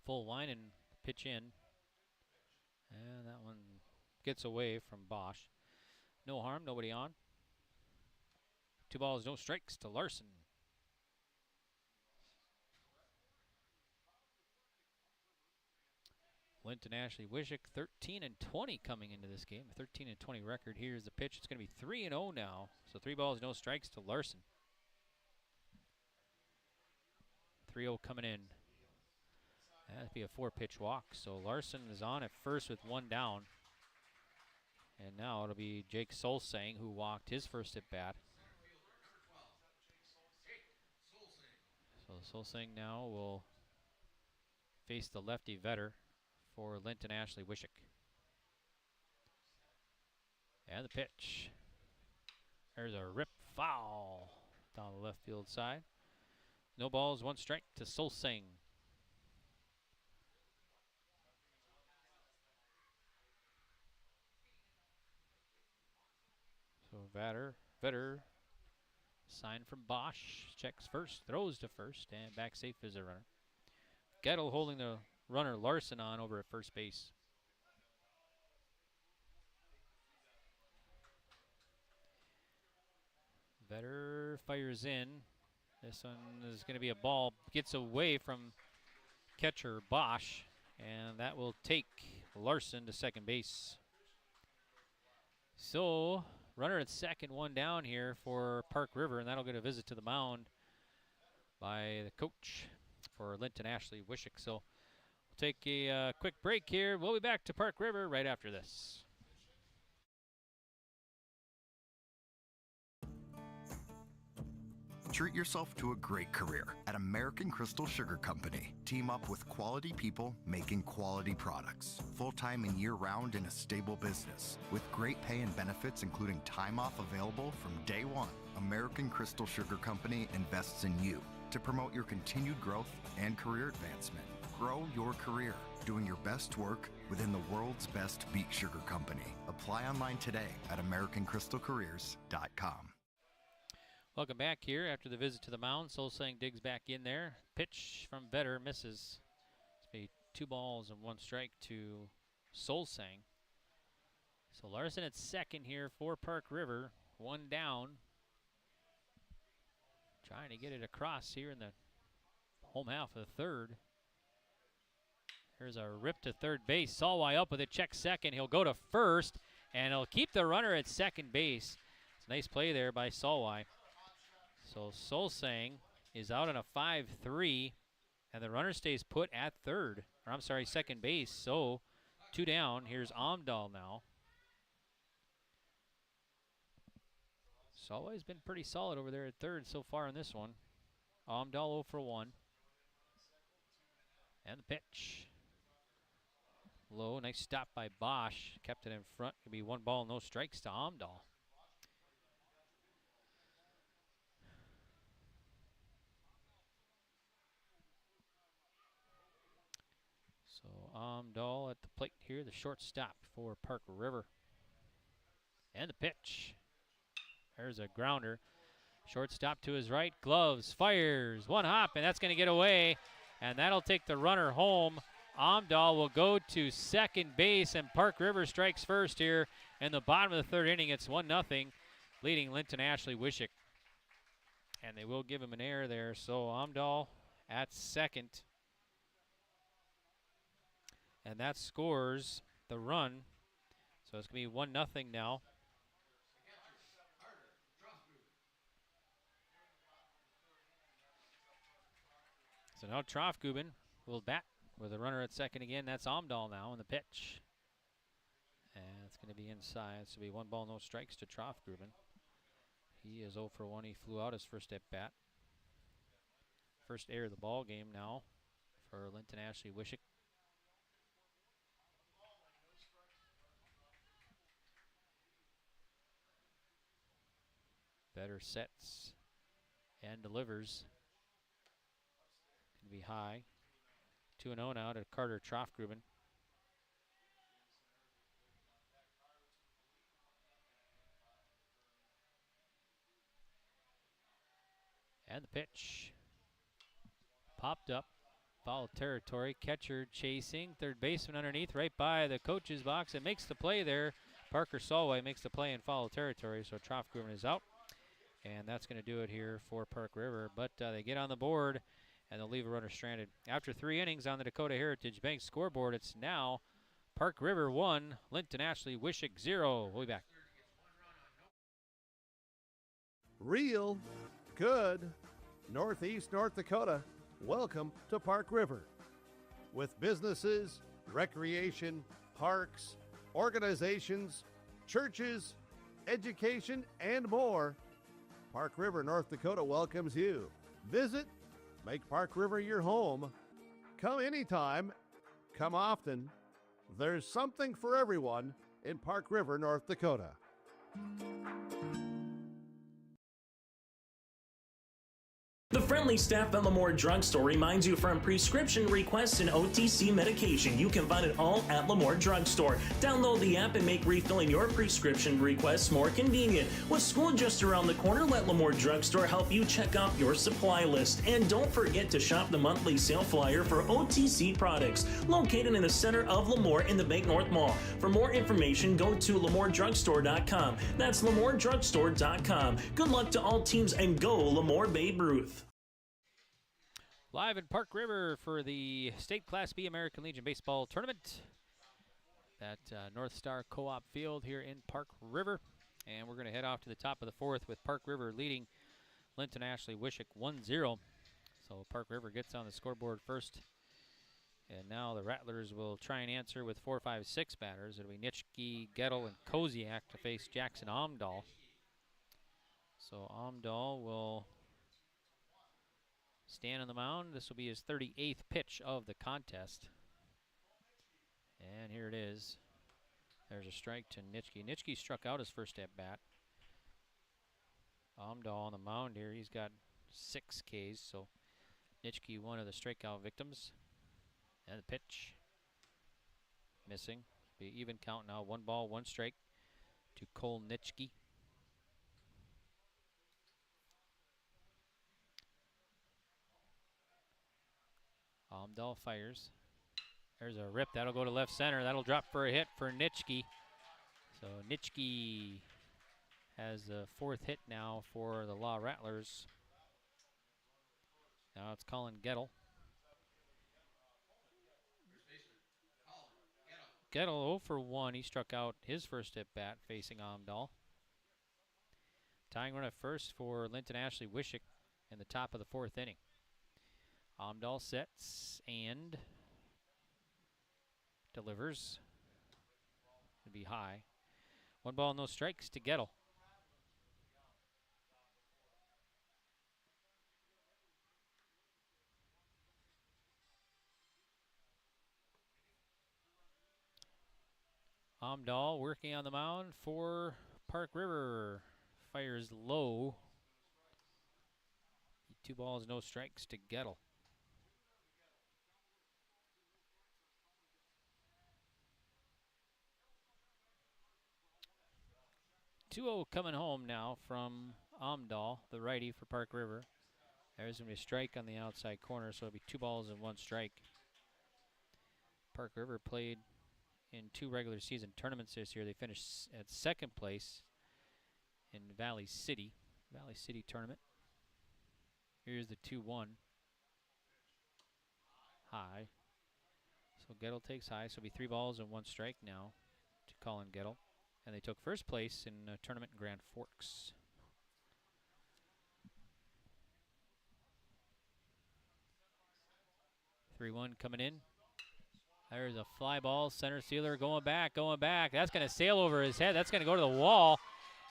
Full line and pitch in. And that one gets away from Bosch. No harm, nobody on. 2 balls, no strikes to Larson. Linton-Ashley-Wishek 13-20 coming into this game. A 13-20 record. Here's the pitch. It's going to be 3-0 now. So 3 balls, no strikes to Larson. 3-0 coming in. That'd be a 4-pitch walk. So Larson is on at first with 1 down. And now it'll be Jake Solsang who walked his first at bat. So Solsang now will face the lefty Vetter for Linton-Ashley-Wishek. And the pitch. There's a rip foul down the left field side. No balls, 1 strike to Solsang. So Vetter, sign from Bosch, checks first, throws to first, and back safe is a runner. Gettle holding the runner Larson on over at first base. Vetter fires in. This one is going to be a ball, gets away from catcher Bosch, and that will take Larson to second base. So, runner at second, 1 down here for Park River, and that'll get a visit to the mound by the coach for Linton-Ashley-Wishek. So, we'll take a quick break here. We'll be back to Park River right after this. Treat yourself to a great career at American Crystal Sugar Company. Team up with quality people making quality products. Full-time and year-round in a stable business. With great pay and benefits including time off available from day one. American Crystal Sugar Company invests in you to promote your continued growth and career advancement. Grow your career doing your best work within the world's best beet sugar company. Apply online today at AmericanCrystalCareers.com. Welcome back here after the visit to the mound. Solsang digs back in there. Pitch from Vetter misses. It's be 2 balls and 1 strike to Solsang. So Larson at second here for Park River. 1 down. Trying to get it across here in the home half of the third. Here's a rip to third base. Sawai up with it, check second. He'll go to first, and he'll keep the runner at second base. It's a nice play there by Sawai. So Solsang is out on a 5-3, and the runner stays put at third. Or I'm sorry, second base. So 2 down. Here's Omdall now. Sawai's been pretty solid over there at third so far in this one. Omdall 0 for 1. And the pitch. Low, nice stop by Bosch. Kept it in front. Could be 1 ball, no strikes to Omdall. So Omdall at the plate here, the shortstop for Park River. And the pitch. There's a grounder. Shortstop to his right, gloves, fires, 1 hop, and that's going to get away. And that'll take the runner home. Omdall will go to second base, and Park River strikes first here in the bottom of the 3rd inning. It's 1-0, leading Linton-Ashley-Wishek. And they will give him an error there. So Omdall at second. And that scores the run. So it's going to be 1-0 now. So now Trofgubin will bat with a runner at second again. That's Omdall now in the pitch. And it's going to be inside. So it'll be 1 ball, no strikes to Trofgubin. He is 0 for 1. He flew out his first at bat. First error of the ball game now for Linton-Ashley-Wishek. Better sets and delivers. Going to be high. 2-0 now to Carter Troffgruben. And the pitch. Popped up. Foul territory. Catcher chasing. Third baseman underneath. Right by the coach's box. And makes the play there. Parker Sawai makes the play in foul territory. So Troffgruben is out. And that's going to do it here for Park River. But they get on the board. And they'll leave a runner stranded. After 3 innings on the Dakota Heritage Bank scoreboard, it's now Park River 1, Linton-Ashley-Wishek 0. We'll be back. Real good Northeast North Dakota. Welcome to Park River. With businesses, recreation, parks, organizations, churches, education, and more, Park River, North Dakota welcomes you. Visit, make Park River your home. Come anytime, come often. There's something for everyone in Park River, North Dakota. The friendly staff at Lemoore Drugstore reminds you from prescription requests and OTC medication, you can find it all at Lemoore Drugstore. Download the app and make refilling your prescription requests more convenient. With school just around the corner, let Lemoore Drugstore help you check out your supply list. And don't forget to shop the monthly sale flyer for OTC products, located in the center of Lemoore in the Bank North Mall. For more information, go to LemooreDrugstore.com. That's LemooreDrugstore.com. Good luck to all teams and go Lemoore Babe Ruth. Live in Park River for the State Class B American Legion Baseball Tournament at North Star Co-op Field here in Park River. And we're going to head off to the top of the 4th with Park River leading Linton-Ashley-Wishek 1-0. So Park River gets on the scoreboard first. And now the Rattlers will try and answer with 4, 5, 6 batters. It'll be Nitschke, Gettle, and Koziak to face Jackson Omdall. So Omdall will stand on the mound. This will be his 38th pitch of the contest. And here it is. There's a strike to Nitschke. Nitschke struck out his first at bat. Omdall on the mound here. He's got 6 Ks, so Nitschke one of the strikeout victims. And the pitch. Missing. Be even count now. 1 ball, 1 strike to Cole Nitschke. Omdall fires. There's a rip. That'll go to left center. That'll drop for a hit for Nitschke. So Nitschke has the 4th hit now for the Law Rattlers. Now it's Colin Gettle. Gettle 0 for 1. He struck out his first at bat facing Omdall. Tying run at first for Linton-Ashley-Wishek in the top of the 4th inning. Omdall sets and delivers. It'll be high. 1 ball, no strikes to Gettle. Omdall working on the mound for Park River. Fires low. 2 balls, no strikes to Gettle. 2-0 coming home now from Omdall, the righty for Park River. There's going to be a strike on the outside corner, so it'll be 2 balls and 1 strike. Park River played in 2 regular season tournaments this year. They finished at 2nd place in Valley City tournament. Here's the 2-1. High. So Gettle takes high, so it'll be 3 balls and 1 strike now to Colin Gettle. And they took 1st place in a tournament in Grand Forks. (3-1) coming in. There's a fly ball, center fielder going back. That's going to sail over his head. That's going to go to the wall.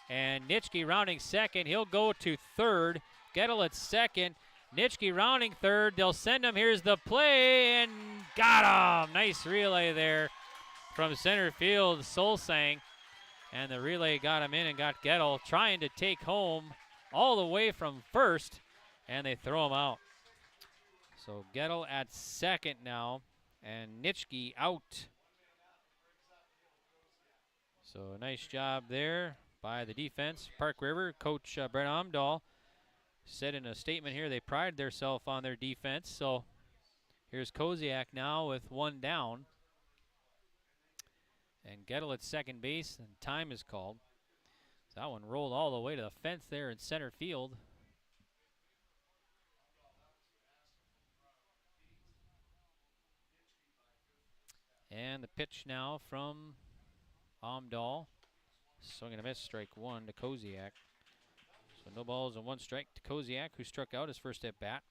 And Nitschke rounding second. He'll go to third. Gettle at second. Nitschke rounding third. They'll send him. Here's the play, and got him. Nice relay there from center field. Solsang. And the relay got him in and got Gettle trying to take home all the way from first, and they throw him out. So Gettle at second now, and Nitschke out. So a nice job there by the defense. Park River coach Brett Omdall said in a statement here they pride themselves on their defense. So here's Koziak now with one down. And Gettle at second base, and time is called. So that one rolled all the way to the fence there in center field. And the pitch now from Omdall. Swing and a miss, strike one to Koziak. So no balls and one strike to Koziak, who struck out his first at bat.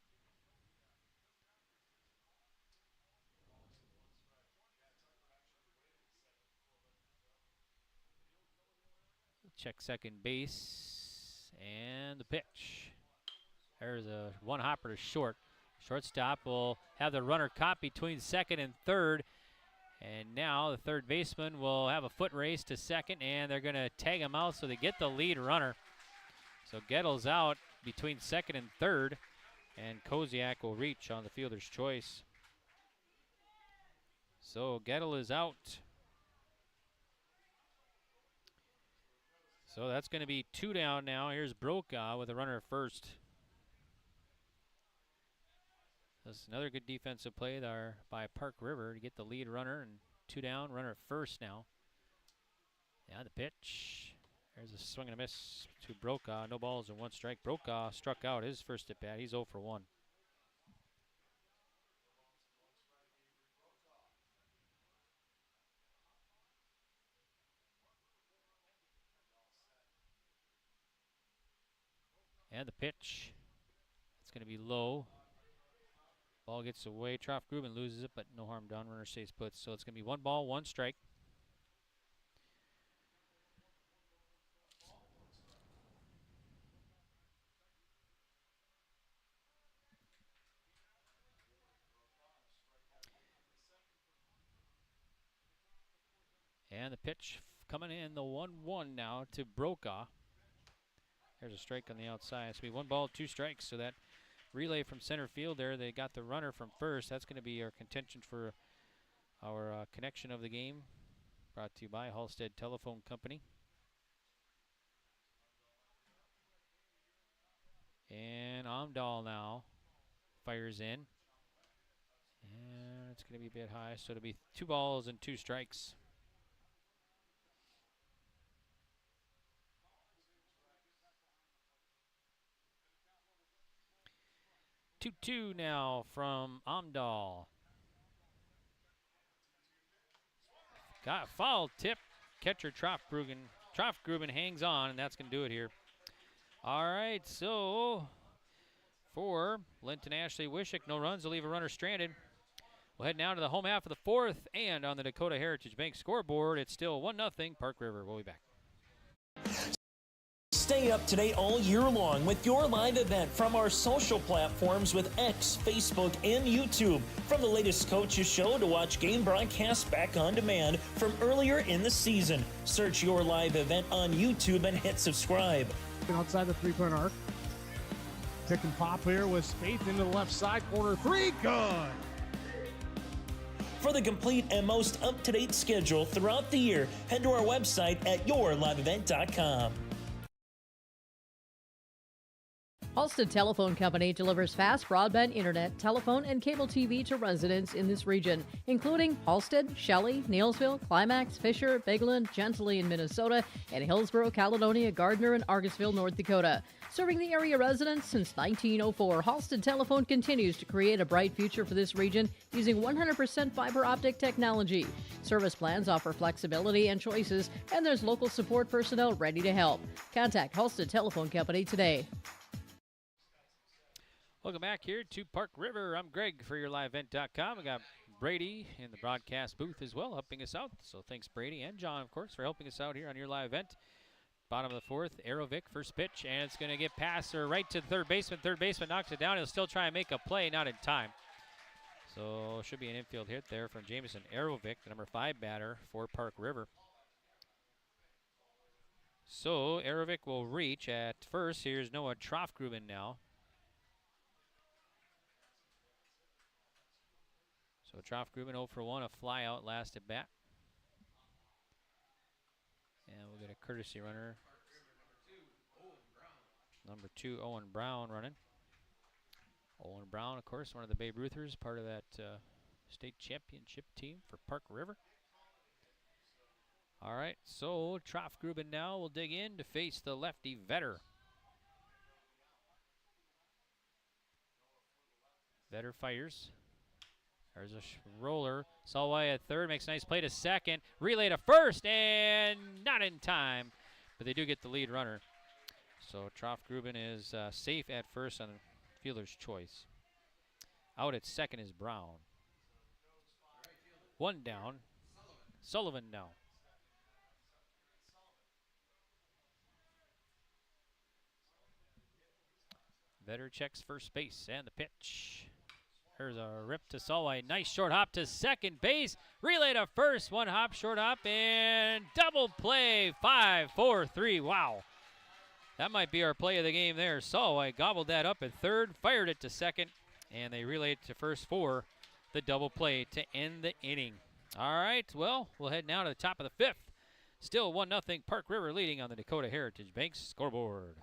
Check second base, and the pitch. There's a one hopper to short. Shortstop will have the runner caught between second and third. And now the third baseman will have a foot race to second, and they're going to tag him out so they get the lead runner. So Gettle's out between second and third, and Koziak will reach on the fielder's choice. So Gettle is out. So that's going to be two down now. Here's Brokaw with a runner at first. That's another good defensive play there by Park River to get the lead runner, and two down, runner at first now. Yeah, the pitch. There's a swing and a miss to Brokaw. No balls and one strike. Brokaw struck out his first at bat. He's 0 for 1. And the pitch. It's going to be low. Ball gets away. Troff Gruben loses it, but no harm done. Runner stays put. So it's going to be 1 ball, 1 strike. And the pitch coming in, the 1-1 now to Brokaw. There's a strike on the outside. It's going to be 1 ball, 2 strikes. So that relay from center field there, they got the runner from first. That's going to be our contention for our connection of the game. Brought to you by Halstead Telephone Company. And Omdall now fires in. And it's going to be a bit high, so it'll be 2 balls and 2 strikes. 2-2 now from Omdall. Got a foul tip. Catcher Troff Gruben hangs on, and that's going to do it here. All right, so for Linton-Ashley-Wishek, no runs will leave a runner stranded. We'll head now to the home half of the 4th, and on the Dakota Heritage Bank scoreboard, it's still 1-0 Park River. We'll be back. Stay up to date all year long with your live event from our social platforms with X, Facebook, and YouTube. From the latest coaches show to watch game broadcasts back on demand from earlier in the season. Search your live event on YouTube and hit subscribe. Outside the three-point arc. Pick and pop here with Spaeth into the left side corner. 3, good. For the complete and most up-to-date schedule throughout the year, head to our website at yourliveevent.com. Halstead Telephone Company delivers fast broadband internet, telephone, and cable TV to residents in this region, including Halstead, Shelley, Neillsville, Climax, Fisher, Bigland, Gentilly in Minnesota, and Hillsborough, Caledonia, Gardner, and Argusville, North Dakota. Serving the area residents since 1904, Halstead Telephone continues to create a bright future for this region using 100% fiber optic technology. Service plans offer flexibility and choices, and there's local support personnel ready to help. Contact Halstead Telephone Company today. Welcome back here to Park River. I'm Greg for yourliveevent.com. We got Brady in the broadcast booth as well, helping us out. So thanks, Brady, and John, of course, for helping us out here on Your Live Event. Bottom of the 4th, Arovic, first pitch, and it's going to get past or right to the third baseman. Third baseman knocks it down. He'll still try and make a play, not in time. So should be an infield hit there from Jamison Arovic, the number 5 batter for Park River. So Arovic will reach at first. Here's Noah Trofgruben now. So Trofgruben 0 for 1, a fly out last at bat. And we'll get a courtesy runner. Number 2, Owen Brown running. Owen Brown, of course, one of the Babe Ruthers, part of that state championship team for Park River. All right, so Trofgruben now will dig in to face the lefty Vetter. Vetter fires. There's a roller. Sawai at third, makes a nice play to second. Relay to first, and not in time. But they do get the lead runner. So Trofgruben is safe at first on fielder's choice. Out at second is Brown. One down. Sullivan now. Vetter checks first base and the pitch. There's a rip to Sawai. Nice short hop to second base. Relay to first. One hop, short hop, and double play. 5-4-3. Wow. That might be our play of the game there. Sawai gobbled that up at third, fired it to second, and they relayed to first for the double play to end the inning. All right, well, we'll head now to the top of the fifth. Still 1-0 Park River leading on the Dakota Heritage Bank scoreboard.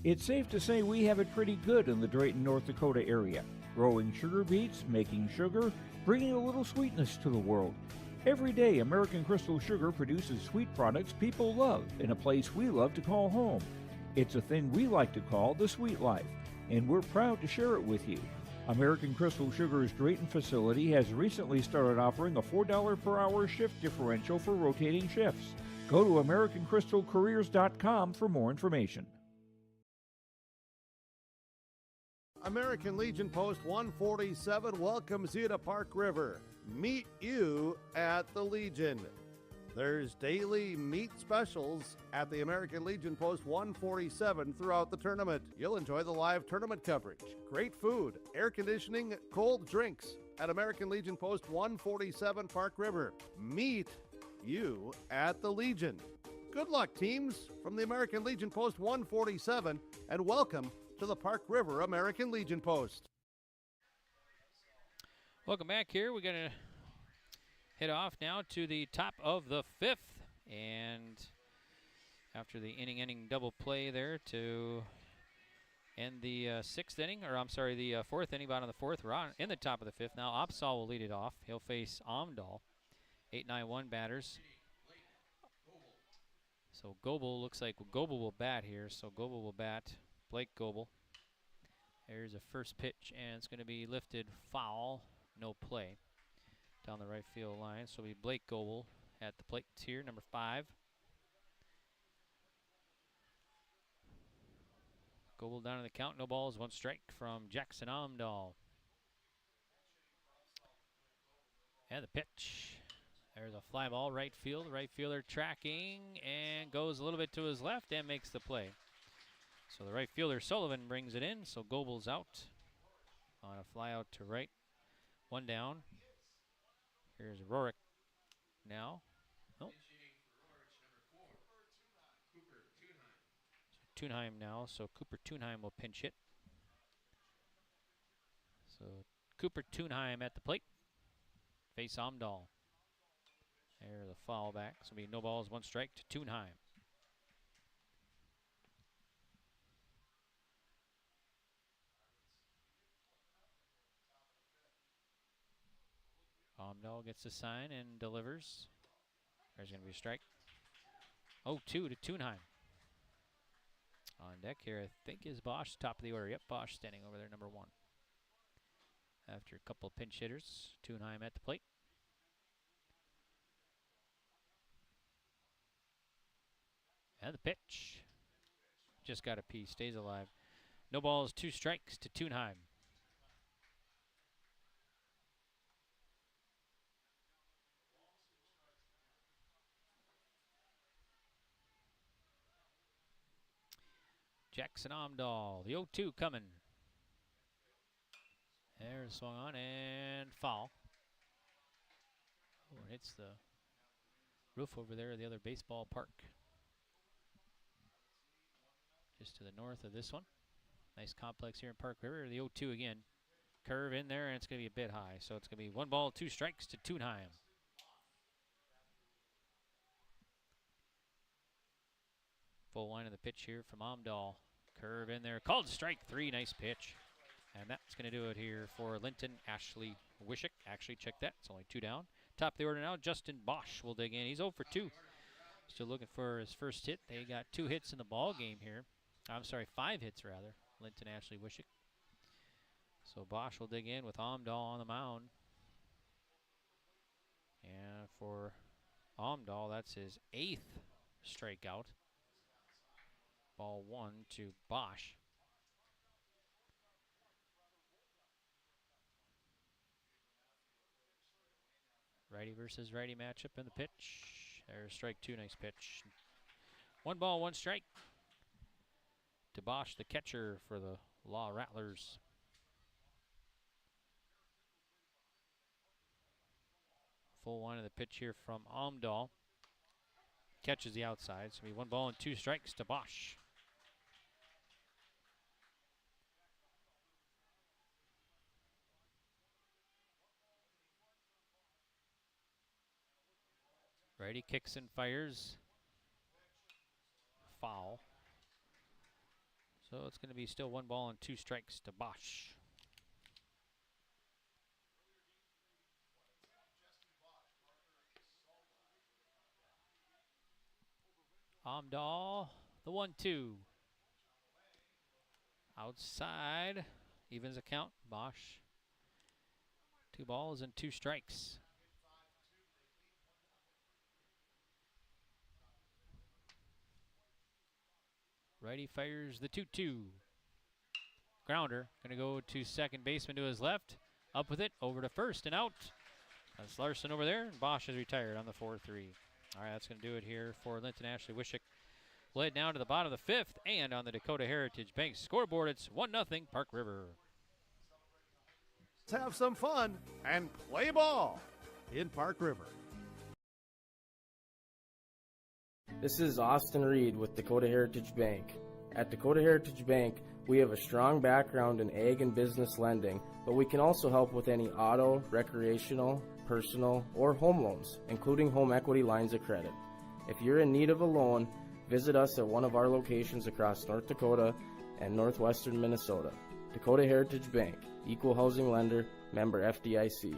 It's safe to say we have it pretty good in the Drayton, North Dakota area. Growing sugar beets, making sugar, bringing a little sweetness to the world. Every day, American Crystal Sugar produces sweet products people love in a place we love to call home. It's a thing we like to call the sweet life, and we're proud to share it with you. American Crystal Sugar's Drayton facility has recently started offering a $4 per hour shift differential for rotating shifts. Go to AmericanCrystalCareers.com for more information. American Legion Post 147 welcomes you to Park River. Meet you at the Legion. There's daily meat specials at the American Legion Post 147 throughout the tournament. You'll enjoy the live tournament coverage, great food, air conditioning, cold drinks at American Legion Post 147 Park River. Meet you at the Legion. Good luck, teams, from the American Legion Post 147, and welcome to the Park River American Legion Post. Welcome back here. We're going to head off now to the top of the fifth. And after the inning-ending double play there to end the sixth inning, or I'm sorry, the fourth inning, bottom of the fourth, we're on in the top of the fifth. Now Opsal will lead it off. He'll face Omdall, 8-9-1 batters. So Goebel looks like Goebel will bat here. So Goebel will bat. Blake Goebel. There's a first pitch, and it's going to be lifted foul, no play, down the right field line. So it'll be Blake Goebel at the plate here, number 5. Goebel down in the count, no balls, 1 strike from Jackson Omdall. And the pitch. There's a fly ball, right field. Right fielder tracking and goes a little bit to his left and makes the play. So the right fielder, Sullivan, brings it in. So Goebel's out on a fly out to right. 1 down. Here's Rorick now. Nope. So Thunheim now. So Cooper Thunheim will pinch hit. So Cooper Thunheim at the plate. Face Omdall. There's a foul back. So it'll be no balls, 1 strike to Thunheim. Omdall gets the sign and delivers. There's going to be a strike. 0-2 to Thunheim. On deck here, I think, is Bosch, top of the order. Yep, Bosch standing over there, number 1. After a couple of pinch hitters, Thunheim at the plate. And the pitch. Just got a P, stays alive. No balls, 2 strikes to Thunheim. Jackson Omdall, the 0-2 coming. There's swung on and foul. Oh, it hits the roof over there, the other baseball park. Just to the north of this one. Nice complex here in Park River. The 0-2 again. Curve in there, and it's going to be a bit high. So it's going to be 1 ball, 2 strikes to Thunheim. Full line of the pitch here from Omdall. Curve in there. Called strike 3. Nice pitch. And that's going to do it here for Linton-Ashley-Wishek. Actually, check that. It's only 2 down. Top of the order now, Justin Bosch will dig in. He's 0 for 2. Still looking for his first hit. They got 2 hits in the ball game here. I'm sorry, 5 hits rather. Linton-Ashley-Wishek. So Bosch will dig in with Omdall on the mound. And for Omdall, that's his 8th strikeout. Ball 1 to Bosch. Righty versus righty matchup in the pitch. There's strike 2, nice pitch. 1 ball, 1 strike to Bosch, the catcher for the Law Rattlers. Full line of the pitch here from Omdall. Catches the outside, so it'll be 1 ball and 2 strikes to Bosch. Righty kicks and fires. Foul. So it's going to be still 1 ball and 2 strikes to Bosch. Omdall, the 1-2. Outside, evens the count. Bosch, 2 balls and 2 strikes. Righty fires the 2-2. Grounder, going to go to second baseman to his left. Up with it, over to first and out. That's Larson over there, and Bosch is retired on the 4-3. All right, that's going to do it here for Linton-Ashley-Wishek. Led down to the bottom of the 5th, and on the Dakota Heritage Bank scoreboard, it's 1-0 Park River. Let's have some fun and play ball in Park River. This is Austin Reed with Dakota Heritage Bank. At Dakota Heritage Bank, we have a strong background in ag and business lending, but we can also help with any auto, recreational, personal, or home loans, including home equity lines of credit. If you're in need of a loan, visit us at one of our locations across North Dakota and northwestern Minnesota. Dakota Heritage Bank, equal housing lender, member FDIC.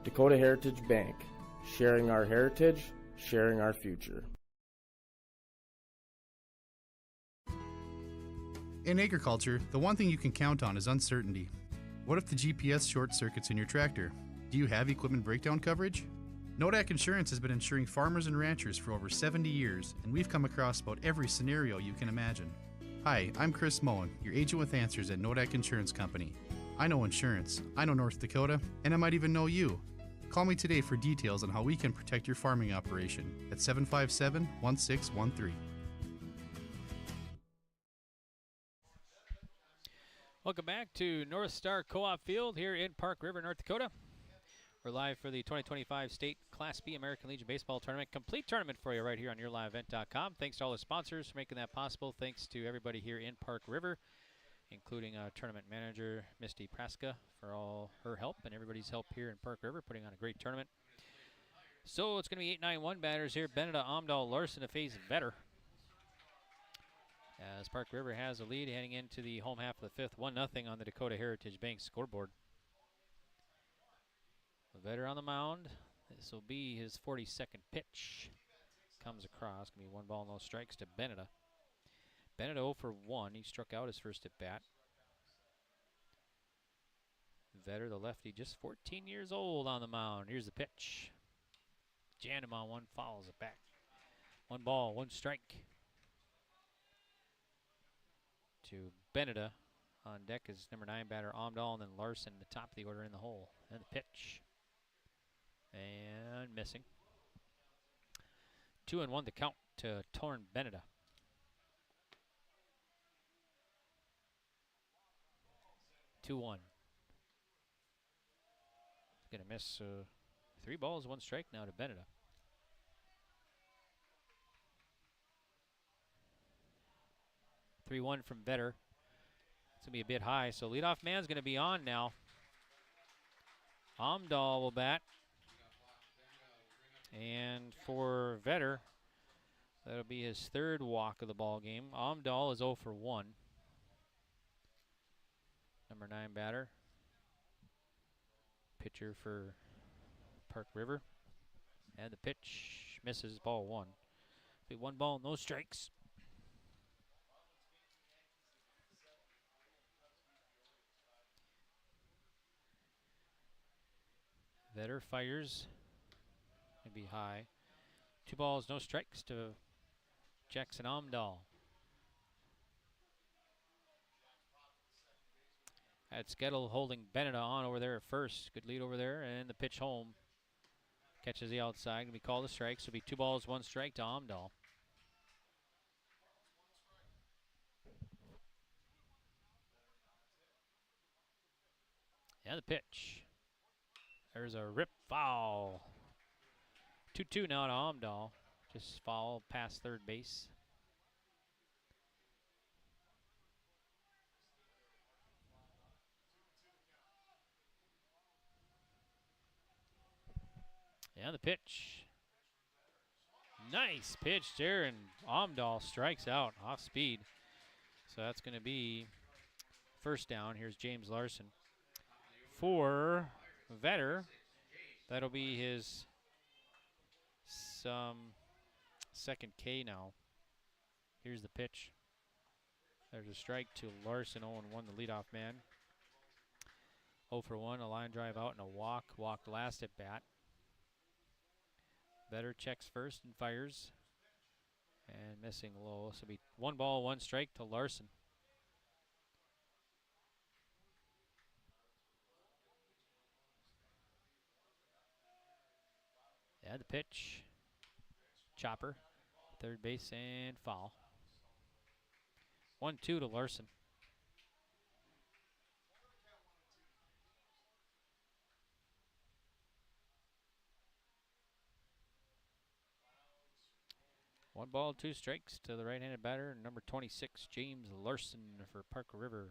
Dakota Heritage Bank, sharing our heritage, sharing our future. In agriculture, the one thing you can count on is uncertainty. What if the GPS short circuits in your tractor? Do you have equipment breakdown coverage? Nodak Insurance has been insuring farmers and ranchers for over 70 years, and we've come across about every scenario you can imagine. Hi, I'm Chris Moen, your agent with answers at Nodak Insurance Company. I know insurance, I know North Dakota, and I might even know you. Call me today for details on how we can protect your farming operation at 757-1613. Welcome back to North Star Co-op Field here in Park River, North Dakota. We're live for the 2025 State Class B American Legion Baseball Tournament. Complete tournament for you right here on YourLiveEvent.com. Thanks to all the sponsors for making that possible. Thanks to everybody here in Park River, including tournament manager Misty Praska for all her help and everybody's help here in Park River, putting on a great tournament. So it's going to be 8-9-1 batters here. Beneda, Omdall, Larson to face Vetter. As Park River has a lead heading into the home half of the 5th, 1-0 on the Dakota Heritage Bank scoreboard. Vetter on the mound. This will be his 42nd pitch. Comes across. Going to be 1 ball, no strikes to Beneda. Beneda 0 for 1. He struck out his first at bat. Vetter, the lefty, just 14 years old on the mound. Here's the pitch. Jammed him on one, fouls it back. 1 ball, 1 strike to Beneda. On deck is number 9 batter Omdall, and then Larson, the top of the order in the hole. And the pitch. And missing. 2-1 the count to Torn Beneda. 2-1. Gonna miss 3 balls, 1 strike now to Beneda. 3-1 from Vetter. It's going to be a bit high, so leadoff man's going to be on now. Omdall will bat. And for Vetter, that'll be his third walk of the ball game. Omdall is 0 for 1. Number 9 batter. Pitcher for Park River. And the pitch misses, ball 1. Be 1 ball, no strikes. Vetter fires. Maybe high. 2 balls, no strikes to Jackson Omdall. At Skettle holding Beneda on over there at first. Good lead over there, and the pitch home. Catches the outside, going to be called a strike, so it'll be 2 balls, 1 strike to Omdall. Yeah, the pitch. There's a rip foul. 2-2 now to Omdall. Just foul past third base. Yeah, the pitch. Nice pitch there, and Omdall strikes out off speed. So that's going to be first down. Here's James Larson. For Vetter, that'll be his second K now. Here's the pitch. There's a strike to Larson, 0-1, the leadoff man. 0 for 1, a line drive out and a walk. Walked last at bat. Vetter checks first and fires. And missing low. So it'll be 1 ball, 1 strike to Larson. Yeah, the pitch. Chopper. Third base and foul. 1-2 to Larson. One ball, 2 strikes to the right-handed batter, number 26, James Larson for Park River.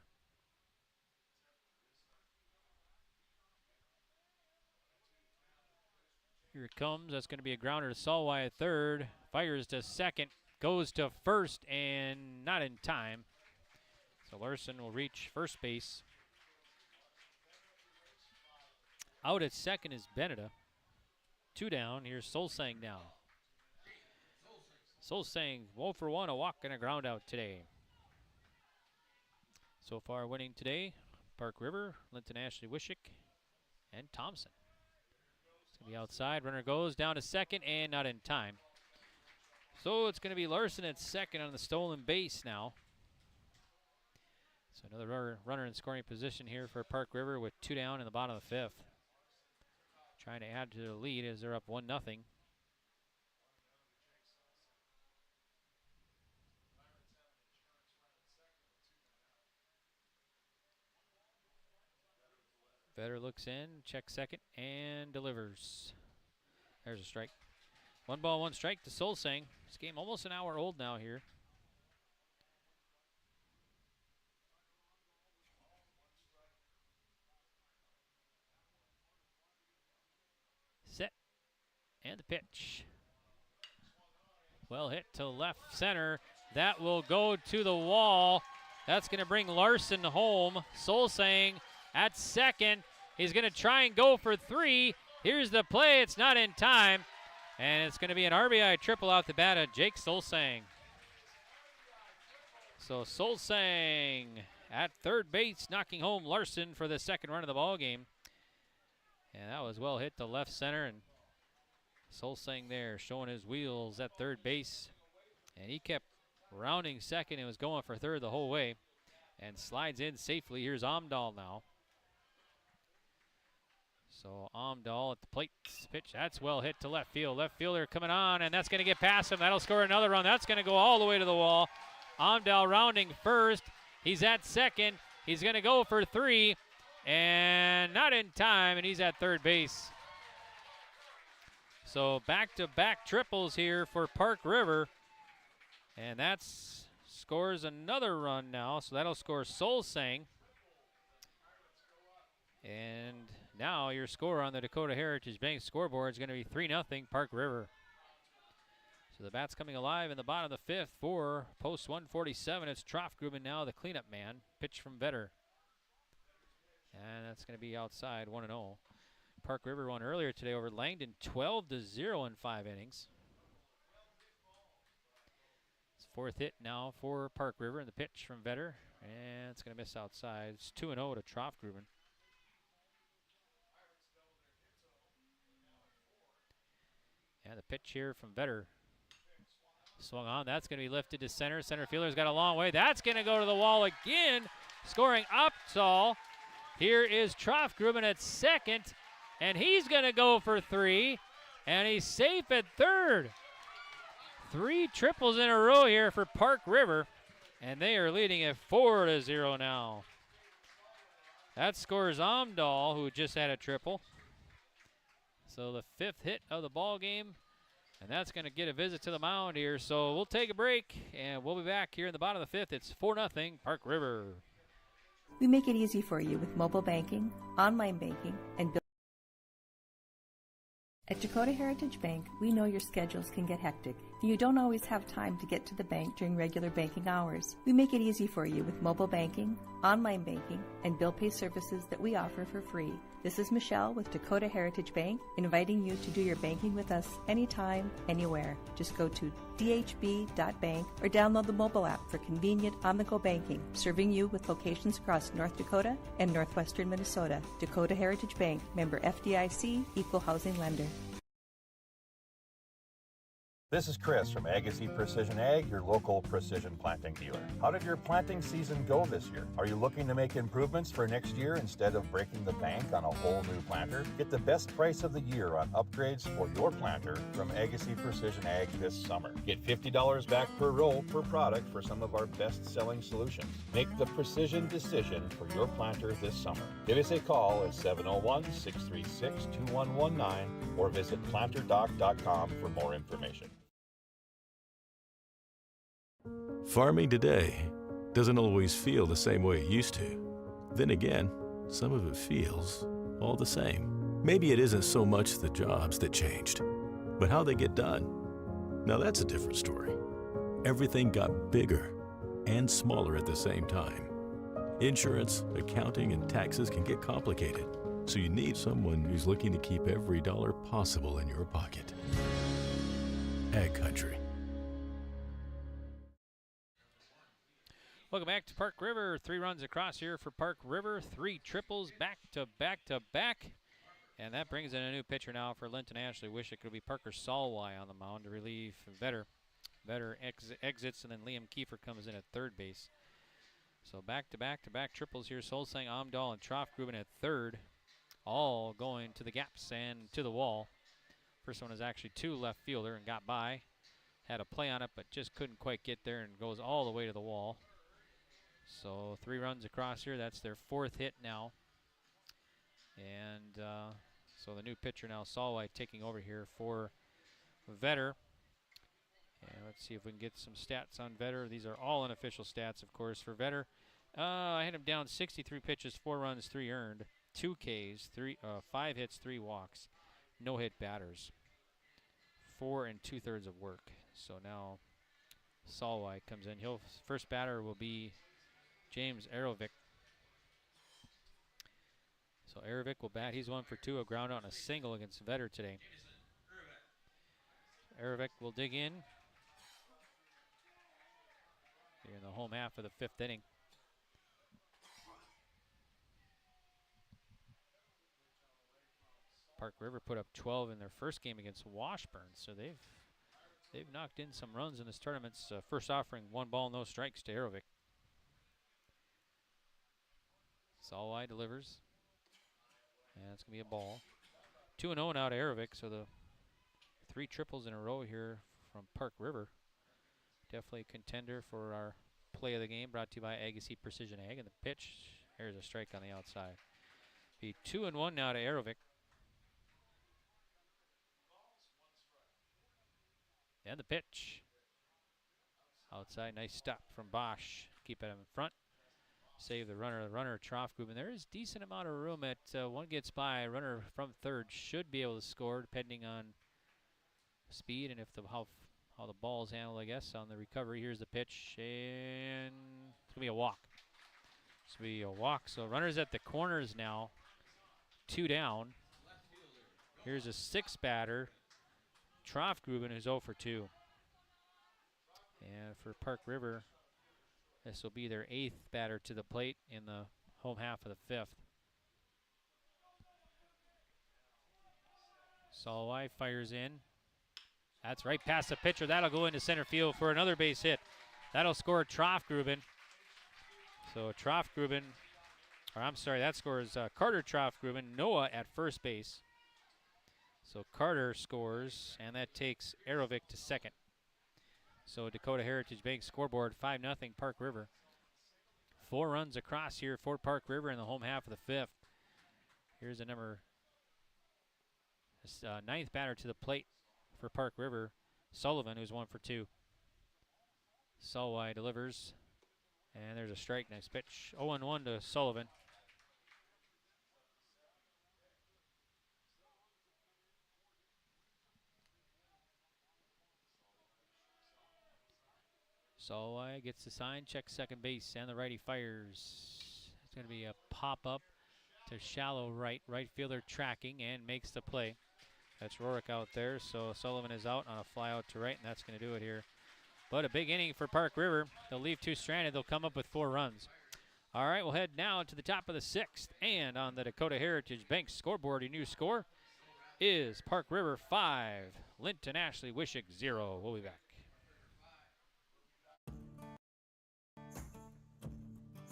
Here it comes. That's going to be a grounder to Sawai at third. Fires to second. Goes to first and not in time. So Larson will reach first base. Out at second is Beneda. 2 down. Here's Solsang down. Solsang 0 for 1, a walk and a ground out today. So far winning today, Park River, Linton-Ashley-Wishek, and Thompson. It's going to be outside. Runner goes down to second and not in time. So it's going to be Larson at second on the stolen base now. So another runner in scoring position here for Park River with 2 down in the bottom of the 5th. Trying to add to the lead as they're up 1-0. Vetter looks in, checks second, and delivers. There's a strike. 1 ball, 1 strike to Solsang. This game almost an hour old now here. Set, and the pitch. Well hit to left center. That will go to the wall. That's going to bring Larson home. Solsang at second. He's going to try and go for 3. Here's the play. It's not in time. And it's going to be an RBI triple out the bat of Jake Solsang. So Solsang at third base, knocking home Larson for the second run of the ball game. And that was well hit to left center. And Solsang there showing his wheels at third base. And he kept rounding second and was going for third the whole way. And slides in safely. Here's Omdall now. So Omdall at the plate. Pitch, that's well hit to left field. Left fielder coming on, and that's going to get past him. That'll score another run. That's going to go all the way to the wall. Omdall rounding first. He's at second. He's going to go for 3, and not in time, and he's at third base. So back-to-back triples here for Park River, and that's scores another run now, so that'll score Solsang. And now your score on the Dakota Heritage Bank scoreboard is going to be 3-0 Park River. So the Bats coming alive in the bottom of the 5th for post 147. It's Troffgruben now, the cleanup man. Pitch from Vetter. And that's going to be outside, 1-0. Park River won earlier today over Langdon, 12-0 in 5 innings. It's 4th hit now for Park River, and the pitch from Vetter. And it's going to miss outside. It's 2-0 to Troffgruben. And the pitch here from Vetter. Swung on. That's going to be lifted to center. Center fielder's got a long way. That's going to go to the wall again. Scoring Omdall. Here is Troffgruben at second. And he's going to go for 3. And he's safe at third. 3 triples in a row here for Park River. And they are leading at 4-0 now. That scores Omdall, who just had a triple. So the 5th hit of the ball game. And that's going to get a visit to the mound here. So we'll take a break, and we'll be back here in the bottom of the 5th. It's 4-0 Park River. We make it easy for you with mobile banking, online banking, and bill. At Dakota Heritage Bank, we know your schedules can get hectic, and you don't always have time to get to the bank during regular banking hours. We make it easy for you with mobile banking, online banking, and bill pay services that we offer for free. This is Michelle with Dakota Heritage Bank, inviting you to do your banking with us anytime, anywhere. Just go to dhb.bank or download the mobile app for convenient on-the-go banking, serving you with locations across North Dakota and northwestern Minnesota. Dakota Heritage Bank, member FDIC, equal housing lender. This is Chris from Agassiz Precision Ag, your local precision planting dealer. How did your planting season go this year? Are you looking to make improvements for next year instead of breaking the bank on a whole new planter? Get the best price of the year on upgrades for your planter from Agassiz Precision Ag this summer. Get $50 back per roll per product for some of our best-selling solutions. Make the precision decision for your planter this summer. Give us a call at 701-636-2119 or visit planterdoc.com for more information. Farming today doesn't always feel the same way it used to. Then again, some of it feels all the same. Maybe it isn't so much the jobs that changed, but how they get done. Now that's a different story. Everything got bigger and smaller at the same time. Insurance, accounting, and taxes can get complicated, so you need someone who's looking to keep every dollar possible in your pocket. Ag Country. Welcome back to Park River. 3 runs across here for Park River. 3 triples back to back to back. And that brings in a new pitcher now for Linton-Ashley-Wishek. It'll be Parker Sawai on the mound to relieve Vetter. Vetter exits, and then Liam Kiefer comes in at third base. So back to back to back triples here. Solsang, Omdall, and Troffgruben at third. All going to the gaps and to the wall. First one is actually to left fielder and got by. Had a play on it, but just couldn't quite get there and goes all the way to the wall. So 3 runs across here. That's their 4th hit now. And so the new pitcher now, Sawai, taking over here for Vetter. And let's see if we can get some stats on Vetter. These are all unofficial stats, of course, for Vetter. I had him down 63 pitches, 4 runs, 3 earned, 2 Ks, 5 hits, 3 walks, no hit batters, 4 2/3 of work. So now Sawai comes in. First batter will be James Arovic. So Arovic will bat. He's 1 for 2, a ground out and a single against Vetter today. Arovic will dig in here in the home half of the 5th inning. Park River put up 12 in their first game against Washburn, so they've knocked in some runs in this tournament's first offering. 1 ball, no strikes to Arovic. Sawai delivers, and it's going to be a ball. 2-0 now to Arovic, so the 3 triples in a row here from Park River. Definitely a contender for our play of the game, brought to you by Agassiz Precision Ag. And the pitch, there's a strike on the outside. Be 2-1 now to Arovic. And the pitch. Outside, nice stop from Bosch. Keep it in front. Save the runner. The runner, Trough-Gruben. There is decent amount of room at one gets by. Runner from third should be able to score depending on speed and if how the ball's handled, I guess, on the recovery. Here's the pitch, and it's going to be a walk. It's going to be a walk. So runners at the corners now. 2 down. Here's a 6 batter, Trough-Gruben, who's 0 for 2. And for Park River, this will be their 8th batter to the plate in the home half of the 5th. Sawai fires in. That's right past the pitcher. That'll go into center field for another base hit. That'll score Trough-Gruben. So Trough-Gruben, or I'm sorry, that scores Carter Trough-Gruben. Noah at first base. So Carter scores, and that takes Arovic to second. So Dakota Heritage Bank scoreboard 5-0 Park River. 4 runs across here for Park River in the home half of the 5th. Here's the 9th batter to the plate for Park River, Sullivan, who's 1 for 2. Sawai delivers, and there's a strike. Nice pitch. 0-1 to Sullivan. Sawai gets the sign, checks second base, and the righty fires. It's going to be a pop-up to shallow right. Right fielder tracking and makes the play. That's Rorick out there, so Sullivan is out on a fly out to right, and that's going to do it here. But a big inning for Park River. They'll leave 2 stranded. They'll come up with 4 runs. All right, we'll head now to the top of the 6th. And on the Dakota Heritage Bank scoreboard, your new score is Park River 5, Linton-Ashley-Wishek 0. We'll be back.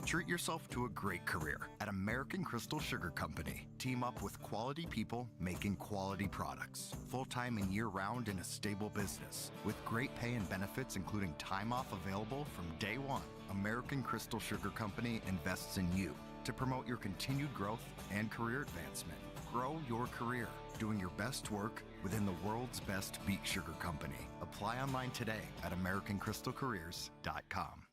Treat yourself to a great career at American Crystal Sugar Company. Team up with quality people making quality products. Full-time and year-round in a stable business. With great pay and benefits including time off available from day one. American Crystal Sugar Company invests in you to promote your continued growth and career advancement. Grow your career doing your best work within the world's best beet sugar company. Apply online today at AmericanCrystalCareers.com.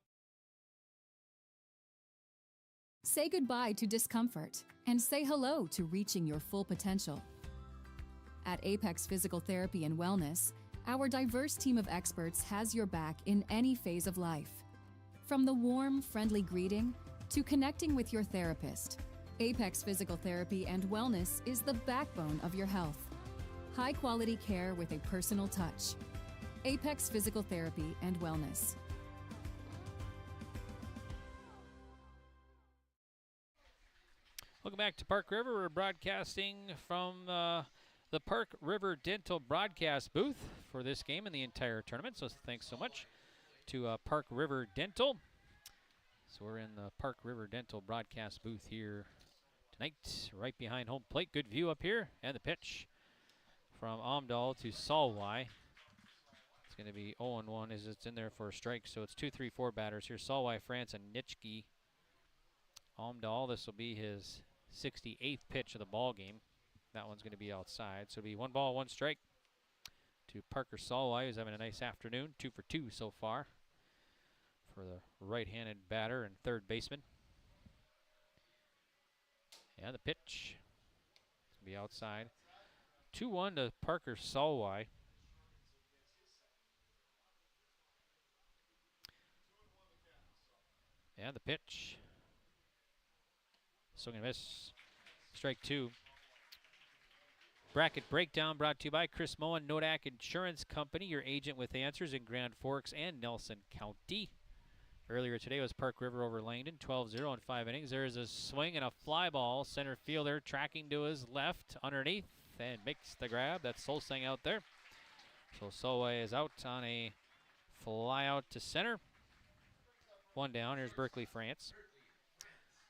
Say goodbye to discomfort and say hello to reaching your full potential. At Apex Physical Therapy and Wellness, our diverse team of experts has your back in any phase of life. From the warm, friendly greeting to connecting with your therapist, Apex Physical Therapy and Wellness is the backbone of your health. High-quality care with a personal touch. Apex Physical Therapy and Wellness. Welcome back to Park River. We're broadcasting from the Park River Dental broadcast booth for this game and the entire tournament. So thanks so much to Park River Dental. So we're in the Park River Dental broadcast booth here tonight, right behind home plate. Good view up here, and the pitch from Omdall to Sawai. It's going to be 0-1 as it's in there for a strike. So it's 2-3-4 batters here. Sawai, France, and Nitschke. Omdall, this will be his 68th pitch of the ball game. That one's going to be outside. So it'll be 1 ball, 1 strike to Parker Sawai, who's having a nice afternoon. 2 for 2 so far for the right-handed batter and third baseman. And the pitch. It's going to be outside. 2-1 to Parker Sawai. And the pitch. Swing and miss. Strike 2. Bracket breakdown brought to you by Chris Moen, Nodak Insurance Company, your agent with answers in Grand Forks and Nelson County. Earlier today was Park River over Langdon, 12-0 in 5 innings. There is a swing and a fly ball. Center fielder tracking to his left underneath and makes the grab. That's Solsang out there. So Sawai is out on a fly out to center. 1 down. Here's Berkeley, France.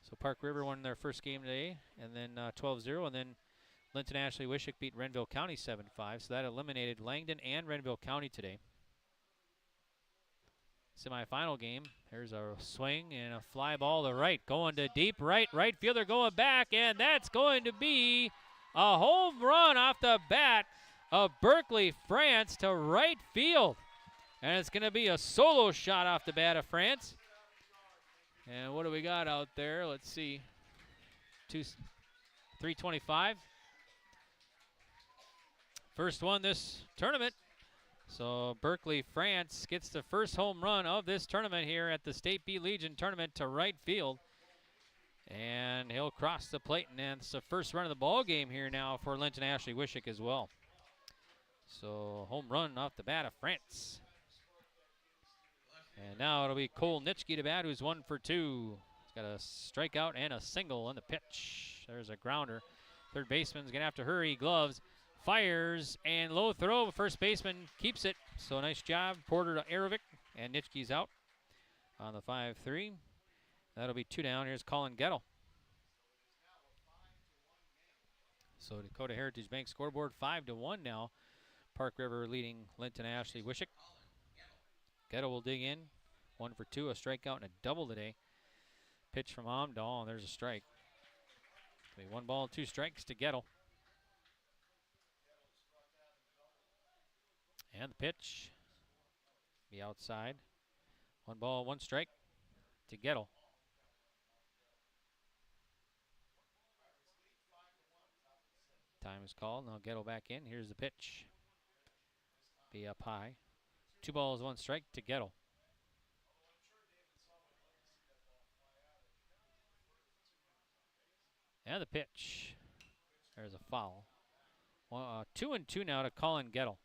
So Park River won their first game today, and then 12-0, and then Linton-Ashley-Wishek beat Renville County 7-5, so that eliminated Langdon and Renville County today. Semifinal game, there's a swing and a fly ball to right, going to deep right, right fielder going back, and that's going to be a home run off the bat of Berkeley, France to right field. And it's going to be a solo shot off the bat of France. And what do we got out there? Let's see. 325. First one this tournament. So Berkeley, France gets the first home run of this tournament here at the State B Legion tournament to right field. And he'll cross the plate, and it's the first run of the ball game here now for Linton-Ashley-Wishek as well. So home run off the bat of France. And now it'll be Cole Nitschke to bat, who's 1 for 2. He's got a strikeout and a single on the pitch. There's a grounder. Third baseman's gonna have to hurry. Gloves, fires, and low throw. First baseman keeps it. So nice job, Porter to Arovic, and Nitschke's out on the 5-3. That'll be 2 down. Here's Colin Gettle. So Dakota Heritage Bank scoreboard 5-1 now. Park River leading Linton-Ashley-Wishek. Gettle will dig in. 1 for 2, a strikeout and a double today. Pitch from Omdall, and there's a strike. It'll be 1 ball, 2 strikes to Gettle. And the pitch be outside. 1 ball, 1 strike to Gettle. Time is called. Now Gettle back in. Here's the pitch. Be up high. 2 balls, 1 strike to Gettle. And the pitch. There's a foul. 2-2 now to Colin Gettle.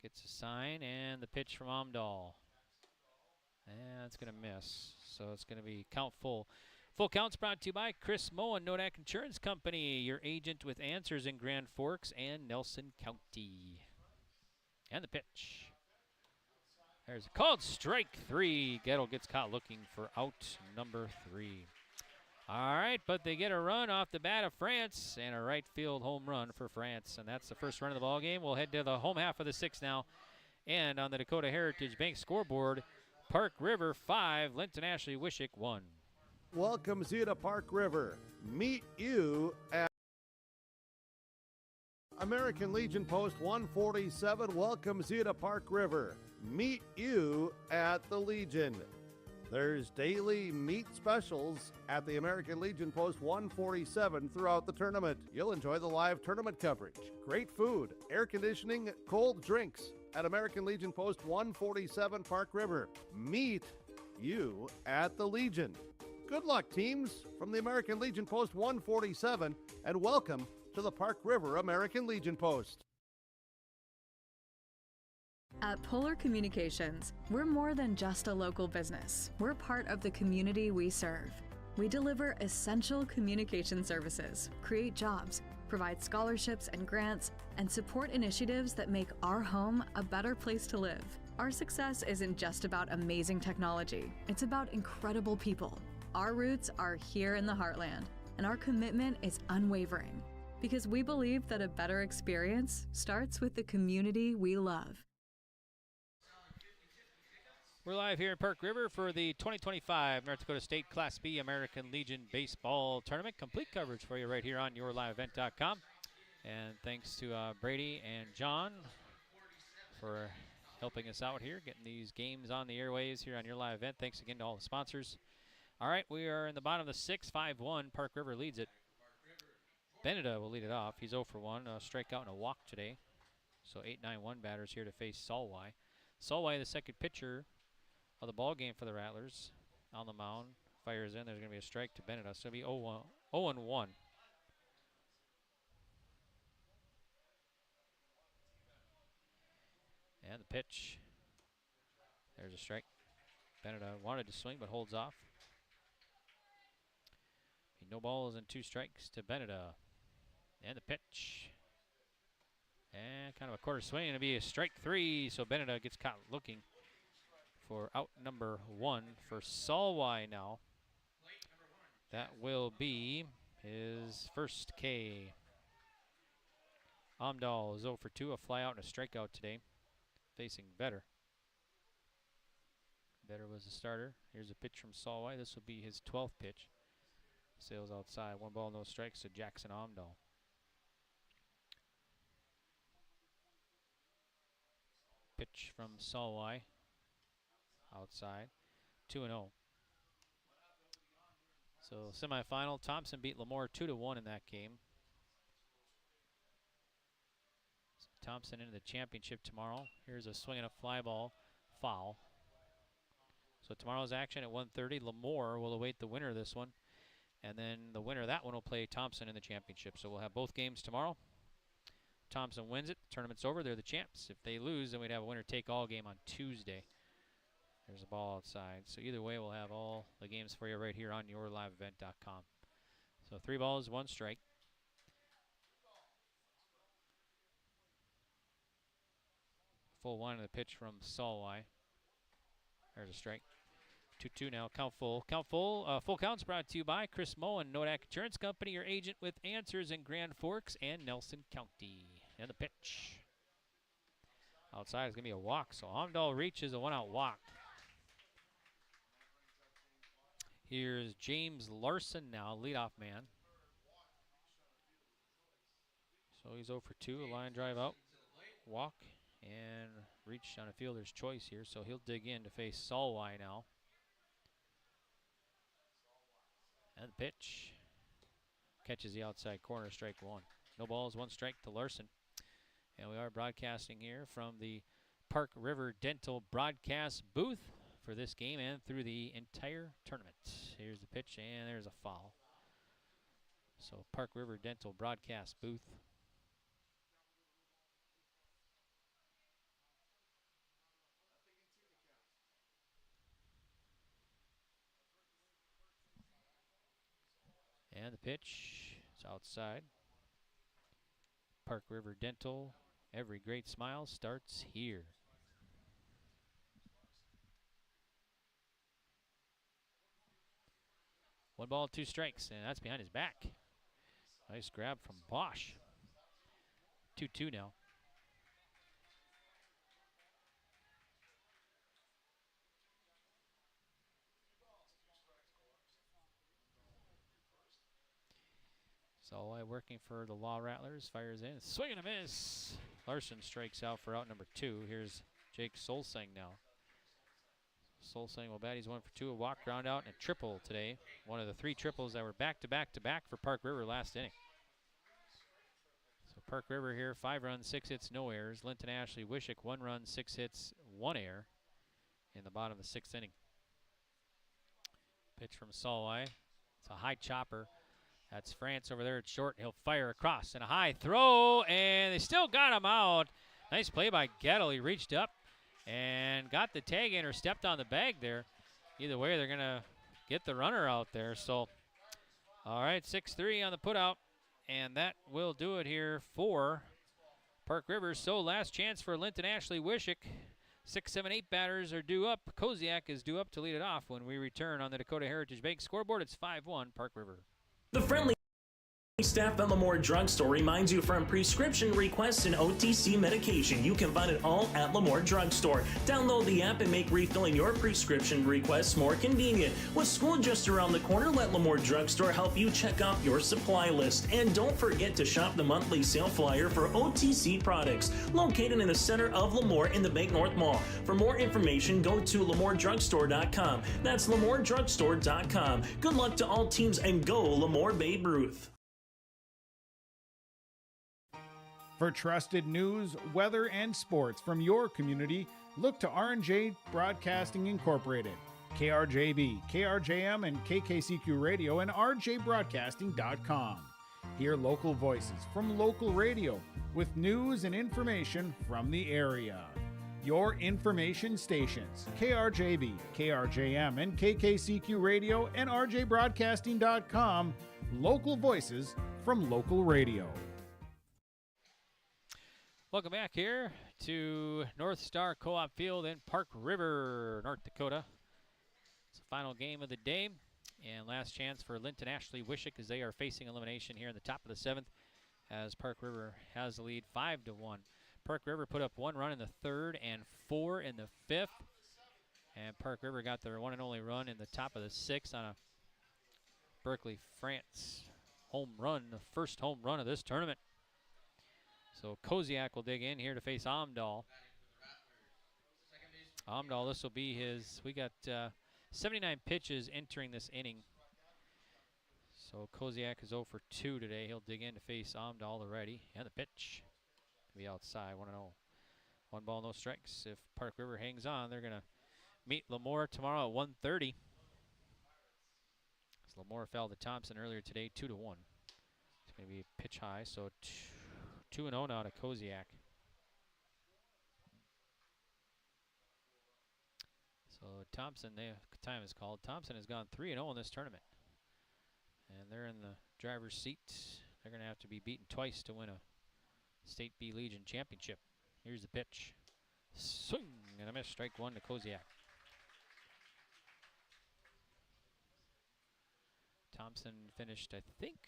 Gets a sign, and the pitch from Omdall. And it's going to miss. So it's going to be count full. Full Counts brought to you by Chris Moen, Nodak Insurance Company, your agent with answers in Grand Forks and Nelson County. And the pitch. There's a called strike 3. Gettle gets caught looking for out number 3. All right, but they get a run off the bat of France and a right field home run for France. And that's the first run of the ball game. We'll head to the home half of the 6th now. And on the Dakota Heritage Bank scoreboard, Park River 5, Linton-Ashley-Wishek 1. Welcomes you to Park River. Meet you at American Legion Post 147 welcomes you to Park River. Meet you at the Legion. There's daily meat specials at the American Legion Post 147 throughout the tournament. You'll enjoy the live tournament coverage, great food, air conditioning, cold drinks at American Legion Post 147 Park River. Meet you at the Legion. Good luck, teams, from the American Legion Post 147, and welcome to the Park River American Legion Post. At Polar Communications, we're more than just a local business. We're part of the community we serve. We deliver essential communication services, create jobs, provide scholarships and grants, and support initiatives that make our home a better place to live. Our success isn't just about amazing technology. It's about incredible people. Our roots are here in the heartland, and our commitment is unwavering because we believe that a better experience starts with the community we love. We're live here in Park River for the 2025 North Dakota State Class B American Legion Baseball Tournament. Complete coverage for you right here on yourliveevent.com. And thanks to Brady and John for helping us out here, getting these games on the airways here on Your Live Event. Thanks again to all the sponsors. All right, we are in the bottom of the 6th, 5-1. Park River leads it. Beneda will lead it off. He's 0 for 1, a strikeout and a walk today. So 8-9-1 batters here to face Sawai. Sawai, the second pitcher of the ball game for the Rattlers, on the mound, fires in. There's going to be a strike to Beneda. So it'll be 0-1. And the pitch. There's a strike. Beneda wanted to swing but holds off. No balls and 2 strikes to Beneda. And the pitch. And kind of a quarter swing. It'll be a strike 3. So Beneda gets caught looking for out number 1 for Sawai now. That will be his first K. Omdall is 0 for 2, a fly out and a strikeout today, facing Vetter. Vetter was the starter. Here's a pitch from Sawai. This will be his 12th pitch. Sails outside. 1 ball, no strikes to Jackson Omdall. Pitch from Sawai. Outside. 2-0. So semifinal, Thompson beat Lemoore 2-1 in that game. So Thompson into the championship tomorrow. Here's a swing and a fly ball, foul. So tomorrow's action at 1:30. Lemoore will await the winner of this one. And then the winner of that one will play Thompson in the championship. So we'll have both games tomorrow. Thompson wins it, tournament's over, they're the champs. If they lose, then we'd have a winner-take-all game on Tuesday. There's a ball outside. So either way, we'll have all the games for you right here on yourliveevent.com. So 3 balls, 1 strike. Full 1 of the pitch from Sawai. There's a strike. 2-2 now. Count full. Count full. Full count's brought to you by Chris Moen, Nodak Insurance Company, your agent with answers in Grand Forks and Nelson County. And the pitch. Outside is going to be a walk. So Omdall reaches a 1-out walk. Here's James Larson now, leadoff man. So he's 0 for 2. A line drive out. Walk. And reach on a fielder's choice here. So he'll dig in to face Sawai now. And the pitch. Catches the outside corner, strike 1. No balls, 1 strike to Larson. And we are broadcasting here from the Park River Dental broadcast booth for this game and through the entire tournament. Here's the pitch, and there's a foul. So Park River Dental broadcast booth. And the pitch is outside. Park River Dental, every great smile starts here. One ball, 2 strikes, and that's behind his back. Nice grab from Bosch. 2-2 now. Sawai working for the Law Rattlers, fires in, swing and a miss. Larson strikes out for out number 2. Here's Jake Solseng now. Solseng will bat, he's 1 for 2, a walk, ground out, and a triple today. One of the 3 triples that were back-to-back-to-back for Park River last inning. So Park River here, 5 runs, 6 hits, no errors. Linton-Ashley-Wishek, 1 run, 6 hits, 1 error in the bottom of the 6th inning. Pitch from Sawai. It's a high chopper. That's France over there at short. He'll fire across and a high throw, and they still got him out. Nice play by Gettle. He reached up and got the tag in or stepped on the bag there. Either way, they're going to get the runner out there. So, all right, 6-3 on the putout, and that will do it here for Park River. So last chance for Linton-Ashley-Wishek. 6, 7, 8 batters are due up. Koziak is due up to lead it off when we return on the Dakota Heritage Bank scoreboard. It's 5-1 Park River. The friendly staff at Lemoore Drugstore reminds you from prescription requests and OTC medication. You can find it all at Lemoore Drugstore. Download the app and make refilling your prescription requests more convenient. With school just around the corner, let Lemoore Drugstore help you check out your supply list. And don't forget to shop the monthly sale flyer for OTC products, located in the center of Lemoore in the Bank North Mall. For more information, go to LemooreDrugstore.com. That's LemooreDrugstore.com. Good luck to all teams and go Lemoore Babe Ruth. For trusted news, weather, and sports from your community, look to R&J Broadcasting Incorporated, KRJB, KRJM, and KKCQ Radio, and rjbroadcasting.com. Hear local voices from local radio with news and information from the area. Your information stations, KRJB, KRJM, and KKCQ Radio, and rjbroadcasting.com. Local voices from local radio. Welcome back here to North Star Co-op Field in Park River, North Dakota. It's the final game of the day, and last chance for Linton-Ashley-Wishek as they are facing elimination here in the top of the 7th, as Park River has the lead 5-1. Park River put up 1 run in the 3rd and 4 in the 5th, and Park River got their one and only run in the top of the 6th on a Berkeley, France. Home run, the first home run of this tournament. So Koziak will dig in here to face Omdall. Omdall, this will be his, we got 79 pitches entering this inning. So Koziak is 0 for 2 today. He'll dig in to face Omdall already. And the pitch will be outside, 1-0. 1 ball, no strikes. If Park River hangs on, they're going to meet Lemoore tomorrow at 1:30. Lemoore fell to Thompson earlier today, 2-1. It's going to be a pitch high, so 2-0 now to Koziak. So Thompson, time is called. Thompson has gone 3-0 in this tournament. And they're in the driver's seat. They're going to have to be beaten twice to win a State B Legion championship. Here's the pitch. Swing and a miss. Strike 1 to Koziak. Thompson finished, I think,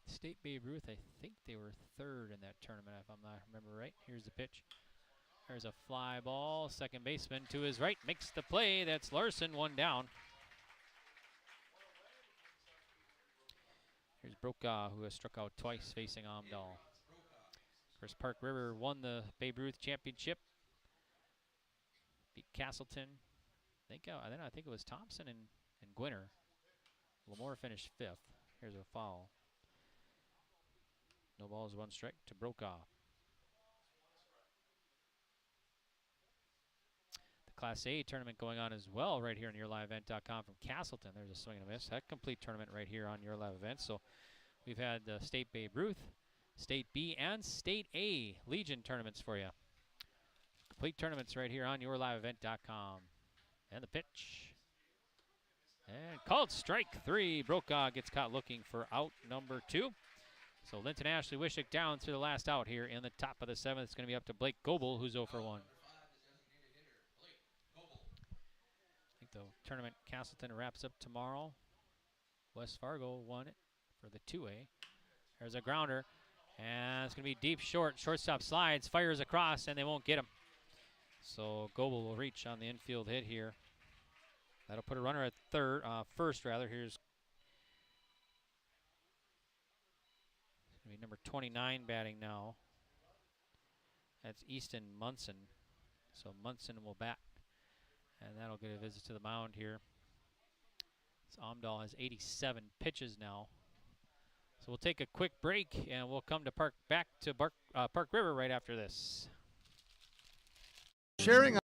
State Babe Ruth, I think they were 3rd in that tournament, if I'm not remember right. Here's the pitch. There's a fly ball. Second baseman to his right makes the play. That's Larson, 1 down. Here's Brokaw, who has struck out twice facing Omdall. Of course, Park River won the Babe Ruth championship. Beat Castleton. I think it was Thompson and Gwinner. Lemoore finished 5th. Here's a foul. No balls, 1 strike to Brokaw. The Class A tournament going on as well right here on YourLiveEvent.com from Castleton. There's a swing and a miss. That complete tournament right here on Your Live Event. So we've had the State Babe Ruth, State B, and State A Legion tournaments for you. Complete tournaments right here on YourLiveEvent.com. And the pitch. And called strike 3. Brokaw gets caught looking for out number 2. So Linton-Ashley-Wishek down through the last out here in the top of the 7th. It's going to be up to Blake Goebel, who's 0 for 1. I think the tournament Castleton wraps up tomorrow. West Fargo won it for the 2A. There's a grounder, and it's going to be deep short. Shortstop slides, fires across, and they won't get him. So Goebel will reach on the infield hit here. That'll put a runner at first. Here's number 29 batting now. That's Easton Munson. So Munson will bat, and that'll get a visit to the mound here. So Omdall has 87 pitches now. So we'll take a quick break, and we'll come to Park River right after this. Sharing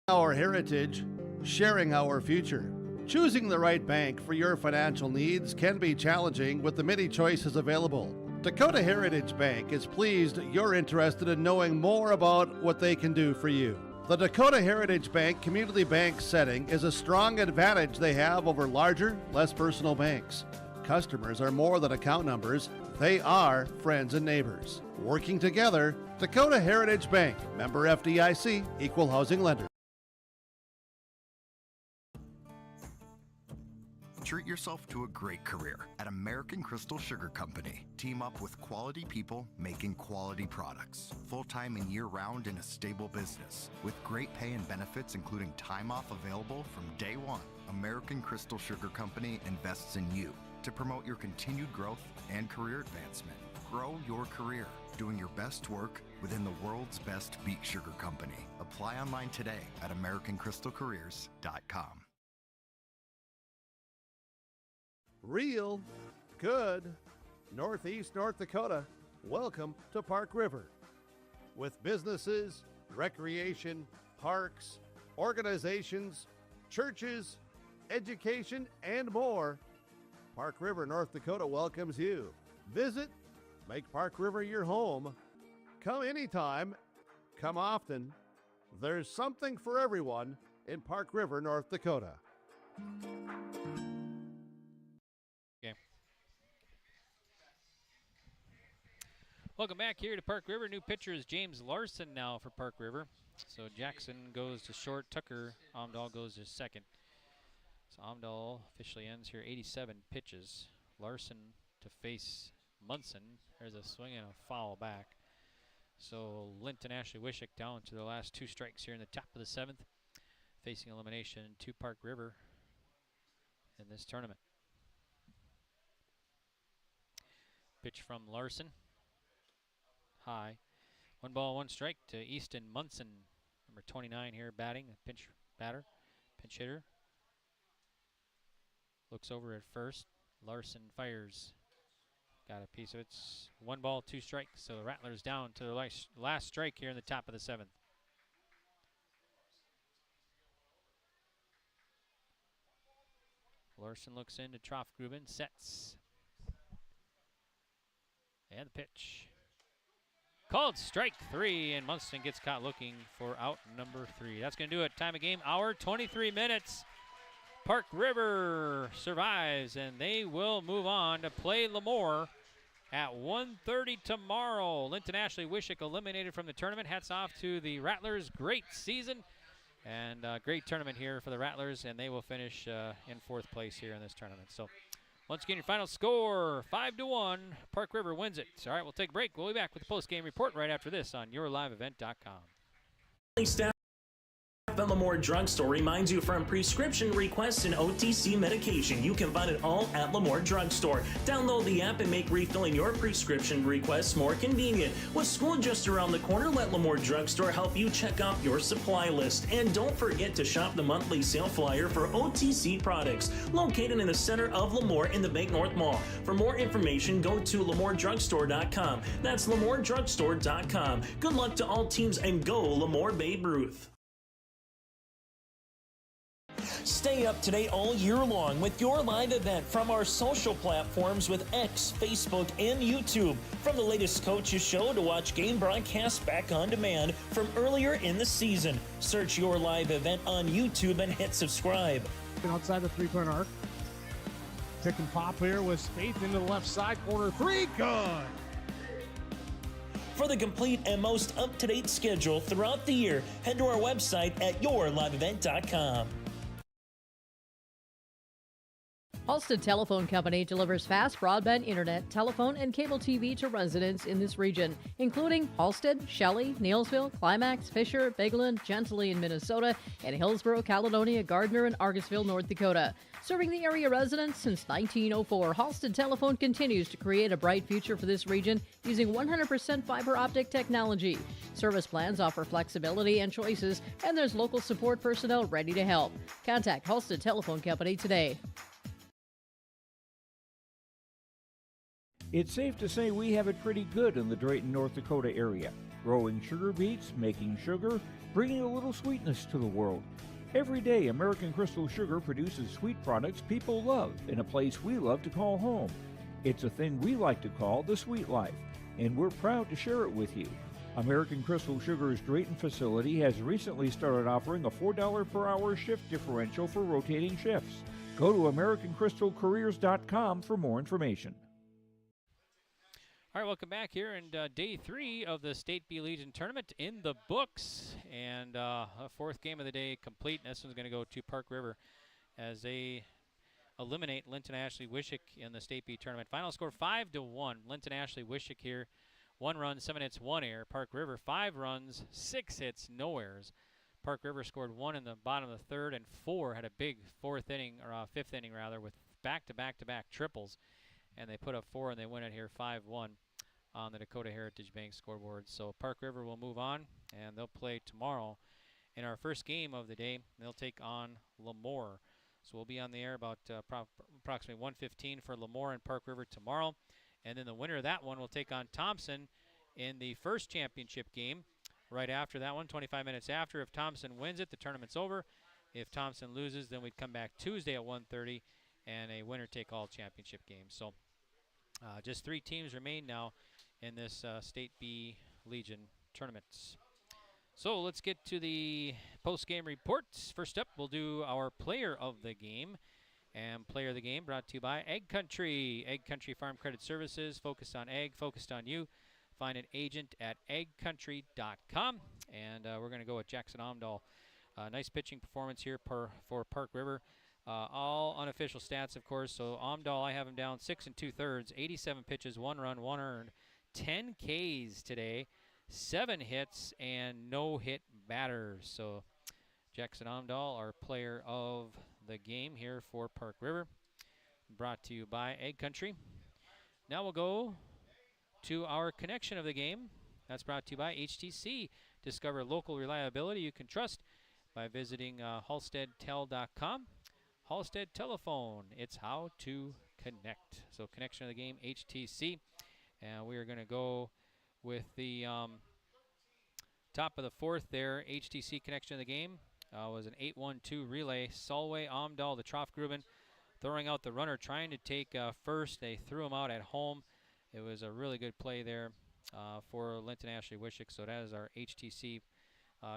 our heritage, sharing our future. Choosing the right bank for your financial needs can be challenging with the many choices available. Dakota Heritage Bank is pleased you're interested in knowing more about what they can do for you. The Dakota Heritage Bank community bank setting is a strong advantage they have over larger, less personal banks. Customers are more than account numbers, they are friends and neighbors. Working together, Dakota Heritage Bank, member FDIC, equal housing lender. Treat yourself to a great career at American Crystal Sugar Company. Team up with quality people making quality products. Full-time and year-round in a stable business. With great pay and benefits including time off available from day one. American Crystal Sugar Company invests in you to promote your continued growth and career advancement. Grow your career doing your best work within the world's best beet sugar company. Apply online today at AmericanCrystalCareers.com. Real good Northeast North Dakota. Welcome to Park River. With businesses, recreation, parks, organizations, churches, education, and more, Park River, North Dakota welcomes you. Visit, make Park River your home. Come anytime, come often. There's something for everyone in Park River, North Dakota. Welcome back here to Park River. New pitcher is James Larson now for Park River. So Jackson goes to short. Tucker, Omdall goes to second. So Omdall officially ends here 87 pitches. Larson to face Munson. There's a swing and a foul back. So Linton-Ashley-Wishek down to the last 2 strikes here in the top of the 7th. Facing elimination to Park River in this tournament. Pitch from Larson. High. 1 ball, 1 strike to Easton Munson, number 29 here batting, a pinch hitter. Looks over at first. Larson fires. Got a piece of it. It's 1 ball, 2 strikes. So the Rattlers down to the last strike here in the top of the 7th. Larson looks into Troff-Gruben, sets. And the pitch. Called strike 3, and Munson gets caught looking for out number 3. That's going to do it. Time of game, hour 23 minutes. Park River survives, and they will move on to play Lemoore at 1:30 tomorrow. Linton-Ashley-Wishek eliminated from the tournament. Hats off to the Rattlers. Great season and great tournament here for the Rattlers, and they will finish in 4th place here in this tournament. So once again, your final score, 5-1. Park River wins it. All right, we'll take a break. We'll be back with the post-game report right after this on yourliveevent.com. Staff at Lemoore Drugstore reminds you from prescription requests and OTC medication. You can find it all at Lemoore Drugstore. Download the app and make refilling your prescription requests more convenient. With school just around the corner, let Lemoore Drugstore help you check off your supply list. And don't forget to shop the monthly sale flyer for OTC products, located in the center of Lemoore in the Bank North Mall. For more information, go to LemooreDrugstore.com. That's LemooreDrugstore.com. Good luck to all teams and go Lemoore Babe Ruth. Stay up to date all year long with your live event from our social platforms with X, Facebook, and YouTube. From the latest coaches show to watch game broadcasts back on demand from earlier in the season. Search your live event on YouTube and hit subscribe. Outside the three-point arc. Pick and pop here with Spaeth into the left side corner. 3, good. For the complete and most up-to-date schedule throughout the year, head to our website at yourliveevent.com. Halstead Telephone Company delivers fast broadband internet, telephone, and cable TV to residents in this region, including Halstead, Shelley, Neillsville, Climax, Fisher, Bigland, Gentilly in Minnesota, and Hillsborough, Caledonia, Gardner, and Argosville, North Dakota. Serving the area residents since 1904, Halstead Telephone continues to create a bright future for this region using 100% fiber optic technology. Service plans offer flexibility and choices, and there's local support personnel ready to help. Contact Halstead Telephone Company today. It's safe to say we have it pretty good in the Drayton, North Dakota area. Growing sugar beets, making sugar, bringing a little sweetness to the world. Every day, American Crystal Sugar produces sweet products people love in a place we love to call home. It's a thing we like to call the sweet life, and we're proud to share it with you. American Crystal Sugar's Drayton facility has recently started offering a $4 per hour shift differential for rotating shifts. Go to AmericanCrystalCareers.com for more information. All right, welcome back here in day 3 of the State B Legion tournament in the books. And a 4th game of the day complete. And this one's going to go to Park River as they eliminate Linton-Ashley-Wishek in the State B tournament. Final score 5-1. Linton-Ashley-Wishek here. 1 run, 7 hits, 1 error. Park River 5 runs, 6 hits, no errors. Park River scored 1 in the bottom of the 3rd and 4. Had a big 5th inning rather, with back-to-back-to-back triples. And they put up 4, and they win it here 5-1 on the Dakota Heritage Bank scoreboard. So Park River will move on, and they'll play tomorrow in our first game of the day. They'll take on Lemoore. So we'll be on the air about approximately 1:15 for Lemoore and Park River tomorrow. And then the winner of that one will take on Thompson in the first championship game right after that one, 25 minutes after. If Thompson wins it, the tournament's over. If Thompson loses, then we'd come back Tuesday at 1:30 and a winner-take-all championship game. So just 3 teams remain now in this State B Legion tournaments. So let's get to the post-game reports. First up, we'll do our player of the game. And player of the game brought to you by Ag Country. Ag Country Farm Credit Services, focused on ag, focused on you. Find an agent at agcountry.com. And we're going to go with Jackson Omdall. Nice pitching performance here for Park River. All unofficial stats, of course. So Omdall, I have him down 6 2/3, 87 pitches, 1 run, 1 earned, 10 Ks today, 7 hits, and no hit batters. So Jackson Omdall, our player of the game here for Park River, brought to you by Ag Country. Now we'll go to our connection of the game. That's brought to you by HTC. Discover local reliability you can trust by visiting halsteadtel.com. Halstead Telephone, it's how to connect. So connection of the game, HTC. And we are going to go with the top of the fourth there. HTC connection of the game was an 8-1-2 relay. Sawai, Omdall, the Trough-Gruben throwing out the runner, trying to take first. They threw him out at home. It was a really good play there for Linton-Ashley-Wishek. So that is our HTC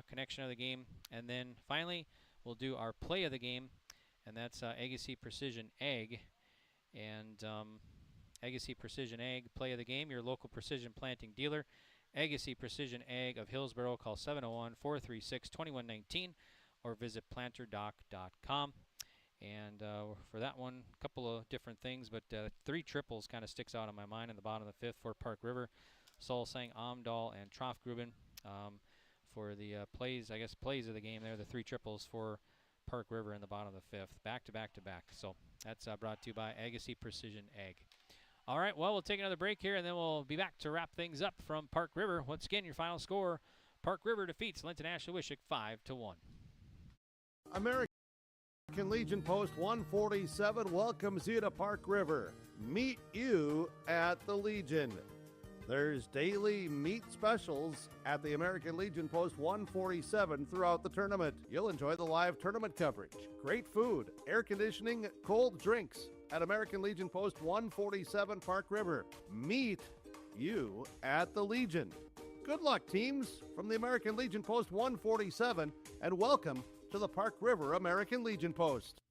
connection of the game. And then finally, we'll do our play of the game, and that's Agassiz Precision Ag. And Agassiz Precision Ag, play of the game, your local precision planting dealer. Agassiz Precision Ag of Hillsboro. Call 701-436-2119 or visit planterdoc.com. And for that one, a couple of different things, but 3 triples kind of sticks out in my mind in the bottom of the 5th for Park River. Solsang, Omdall, and Trough-Gruben for the plays of the game there, the 3 triples for Park River in the bottom of the 5th. Back to back to back. So that's brought to you by Agassiz Precision Ag. All right, well, we'll take another break here, and then we'll be back to wrap things up from Park River. Once again, your final score, Park River defeats Linton-Ashley-Wishek 5-1. American Legion Post 147 welcomes you to Park River. Meet you at the Legion. There's daily meat specials at the American Legion Post 147 throughout the tournament. You'll enjoy the live tournament coverage, great food, air conditioning, cold drinks at American Legion Post 147 Park River. Meet you at the Legion. Good luck, teams, from the American Legion Post 147, and welcome to the Park River American Legion Post.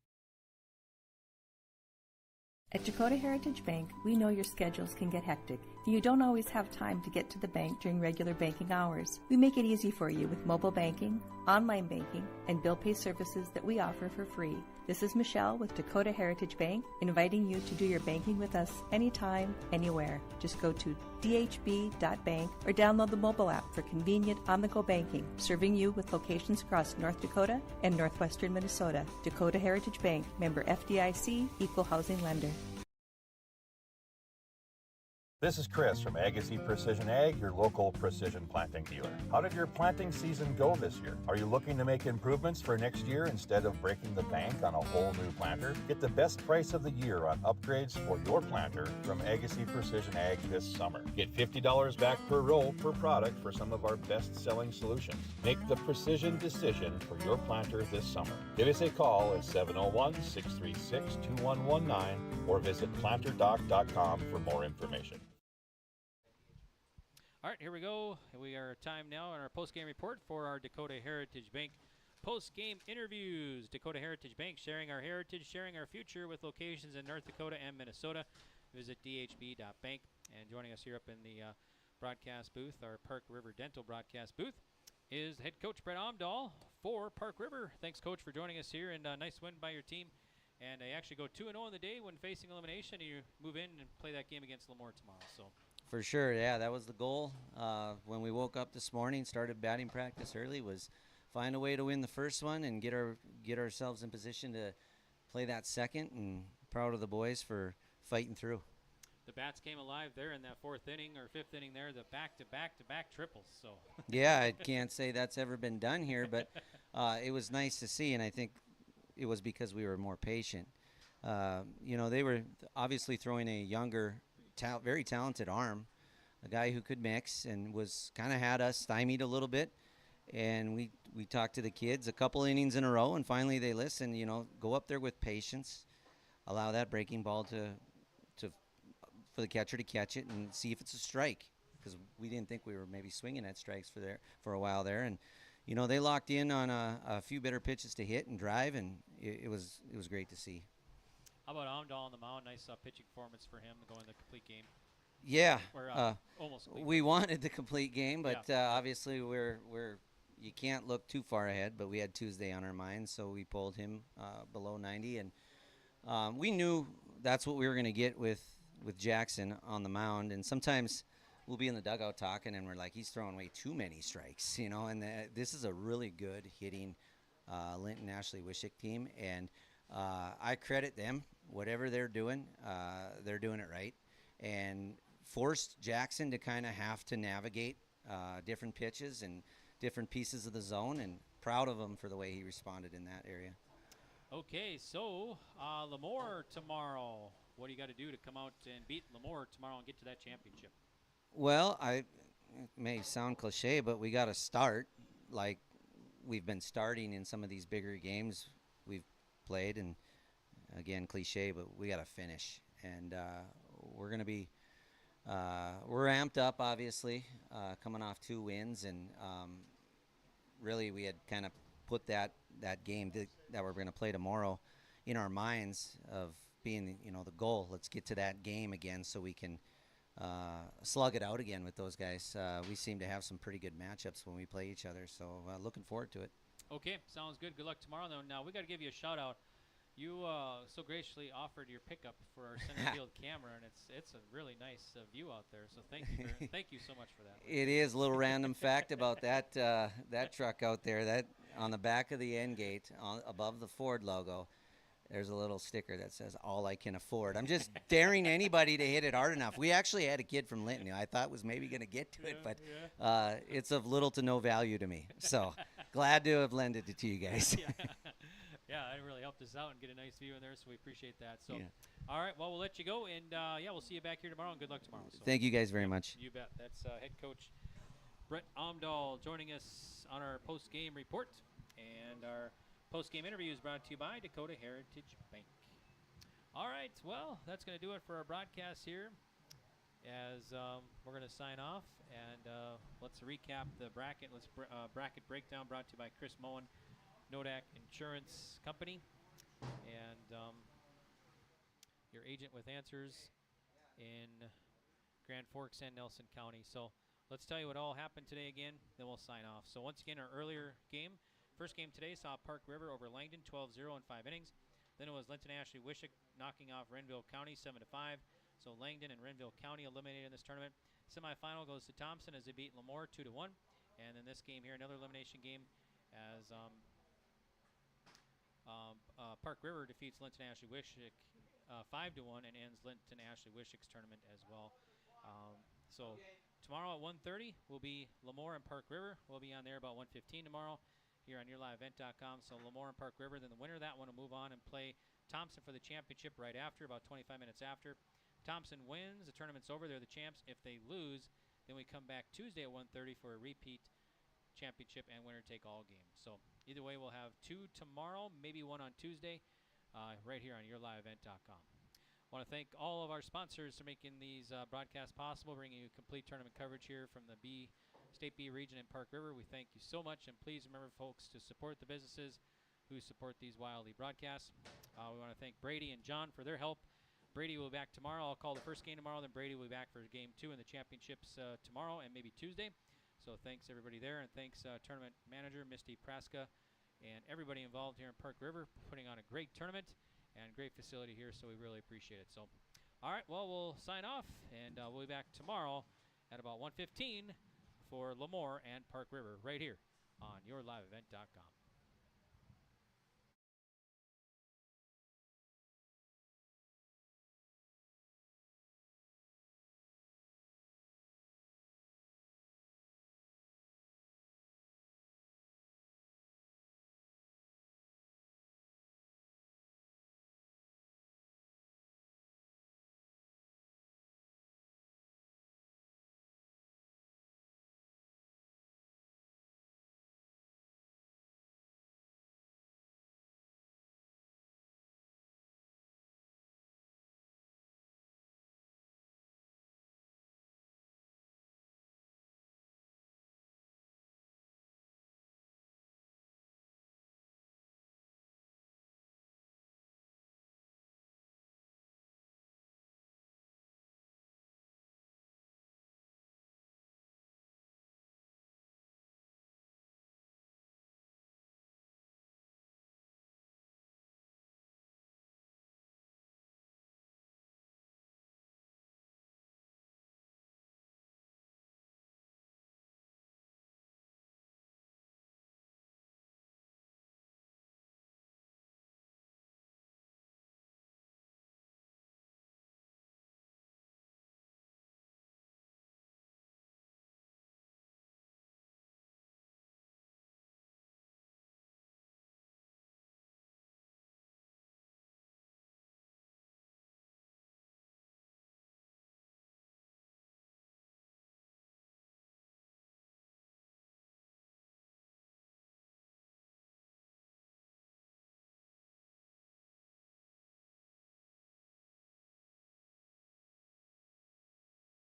At Dakota Heritage Bank, we know your schedules can get hectic, and you don't always have time to get to the bank during regular banking hours. We make it easy for you with mobile banking, online banking, and bill pay services that we offer for free. This is Michelle with Dakota Heritage Bank, inviting you to do your banking with us anytime, anywhere. Just go to dhb.bank or download the mobile app for convenient on-the-go banking, serving you with locations across North Dakota and northwestern Minnesota. Dakota Heritage Bank, member FDIC, equal housing lender. This is Chris from Agassiz Precision Ag, your local precision planting dealer. How did your planting season go this year? Are you looking to make improvements for next year instead of breaking the bank on a whole new planter? Get the best price of the year on upgrades for your planter from Agassiz Precision Ag this summer. Get $50 back per row per product for some of our best-selling solutions. Make the precision decision for your planter this summer. Give us a call at 701-636-2119 or visit planterdoc.com for more information. All right, here we go. We are time now on our post-game report for our Dakota Heritage Bank post-game interviews. Dakota Heritage Bank, sharing our heritage, sharing our future with locations in North Dakota and Minnesota. Visit dhb.bank. And joining us here up in the broadcast booth, our Park River Dental broadcast booth, is head coach Brett Omdall for Park River. Thanks, Coach, for joining us here, and nice win by your team. And they actually go 2-0 in the day when facing elimination. You move in and play that game against Lemoore tomorrow. So. For sure, yeah, that was the goal. When we woke up this morning, started batting practice early, was find a way to win the first one and get ourselves in position to play that second, and proud of the boys for fighting through. The bats came alive there in that 4th inning or 5th inning there, the back-to-back triples. So. Yeah, I can't say that's ever been done here, but it was nice to see, and I think it was because we were more patient. They were obviously throwing a younger, very talented arm, a guy who could mix, and was kind of had us stymied a little bit. And we talked to the kids a couple innings in a row, and finally they listened. Go up there with patience, allow that breaking ball for the catcher to catch it, and see if it's a strike, because we didn't think we were maybe swinging at strikes for a while there. And they locked in on a few better pitches to hit and drive, and it was great to see. How about Omdall on the mound? Nice pitching performance for him going the complete game. Yeah, almost. We wanted the complete game, but obviously you can't look too far ahead. But we had Tuesday on our minds, so we pulled him below 90, and we knew that's what we were going to get with Jackson on the mound. And sometimes we'll be in the dugout talking, and we're like, he's throwing way too many strikes, and this is a really good hitting Linton-Ashley-Wishek team, and I credit them. Whatever they're doing it right. And forced Jackson to kind of have to navigate different pitches and different pieces of the zone, and proud of him for the way he responded in that area. Okay, so Lemoore tomorrow. What do you got to do to come out and beat Lemoore tomorrow and get to that championship? Well, it may sound cliche, but we got to start like we've been starting in some of these bigger games we've played, and again, cliche, but we got to finish. And we're going to be we're amped up, obviously, coming off 2 wins, and really we had kind of put that game that we're going to play tomorrow in our minds of being, the goal. Let's get to that game again so we can slug it out again with those guys. We seem to have some pretty good matchups when we play each other, so looking forward to it. Okay, sounds good. Good luck tomorrow. Now we got to give you a shout out. You so graciously offered your pickup for our center field camera, and it's a really nice view out there. So thank you so much for that. It is a little random fact about that that truck out there. That on the back of the end gate, above the Ford logo, there's a little sticker that says "All I Can Afford." I'm just daring anybody to hit it hard enough. We actually had a kid from Linton who I thought was maybe going to get to it, but it's of little to no value to me. So glad to have lended it to you guys. Yeah, it really helped us out and get a nice view in there, so we appreciate that. So, all right, well, we'll let you go, and we'll see you back here tomorrow, and good luck tomorrow. So, thank you guys very much. You bet. That's head coach Brett Omdall joining us on our post-game report, and our post-game interview is brought to you by Dakota Heritage Bank. All right, well, that's going to do it for our broadcast here, as we're going to sign off, and let's recap the bracket. Let's bracket breakdown brought to you by Chris Moen, Nodak Insurance Company, and your agent with answers in Grand Forks and Nelson County. So let's tell you what all happened today again, then we'll sign off. So once again, our earlier game, first game today saw Park River over Langdon 12-0 in 5 innings. Then it was Linton-Ashley-Wishek knocking off Renville County 7-5. So Langdon and Renville County eliminated in this tournament. Semifinal goes to Thompson as they beat Lemoore 2-1. And in this game here, another elimination game as Park River defeats Linton-Ashley-Wishek 5-1 and ends Linton-Ashley-Wishek's tournament as well. So tomorrow at 1:30 will be Lemoore and Park River. We'll be on there about 1:15 tomorrow here on YourLiveEvent.com. So Lemoore and Park River. Then the winner of that one will move on and play Thompson for the championship right after, about 25 minutes after. Thompson wins, the tournament's over. They're the champs. If they lose, then we come back Tuesday at 1:30 for a repeat championship and winner take all game. So either way, we'll have 2 tomorrow, maybe 1 on Tuesday, right here on YourLiveEvent.com. I want to thank all of our sponsors for making these broadcasts possible, bringing you complete tournament coverage here from the State B region in Park River. We thank you so much, and please remember, folks, to support the businesses who support these Wildly broadcasts. We want to thank Brady and John for their help. Brady will be back tomorrow. I'll call the first game tomorrow, then Brady will be back for game 2 in the championships tomorrow and maybe Tuesday. So thanks everybody there, and thanks tournament manager Misty Praska and everybody involved here in Park River, putting on a great tournament and great facility here, so we really appreciate it. So, all right, well, we'll sign off, and we'll be back tomorrow at about 1:15 for Lemoore and Park River right here on YourLiveEvent.com.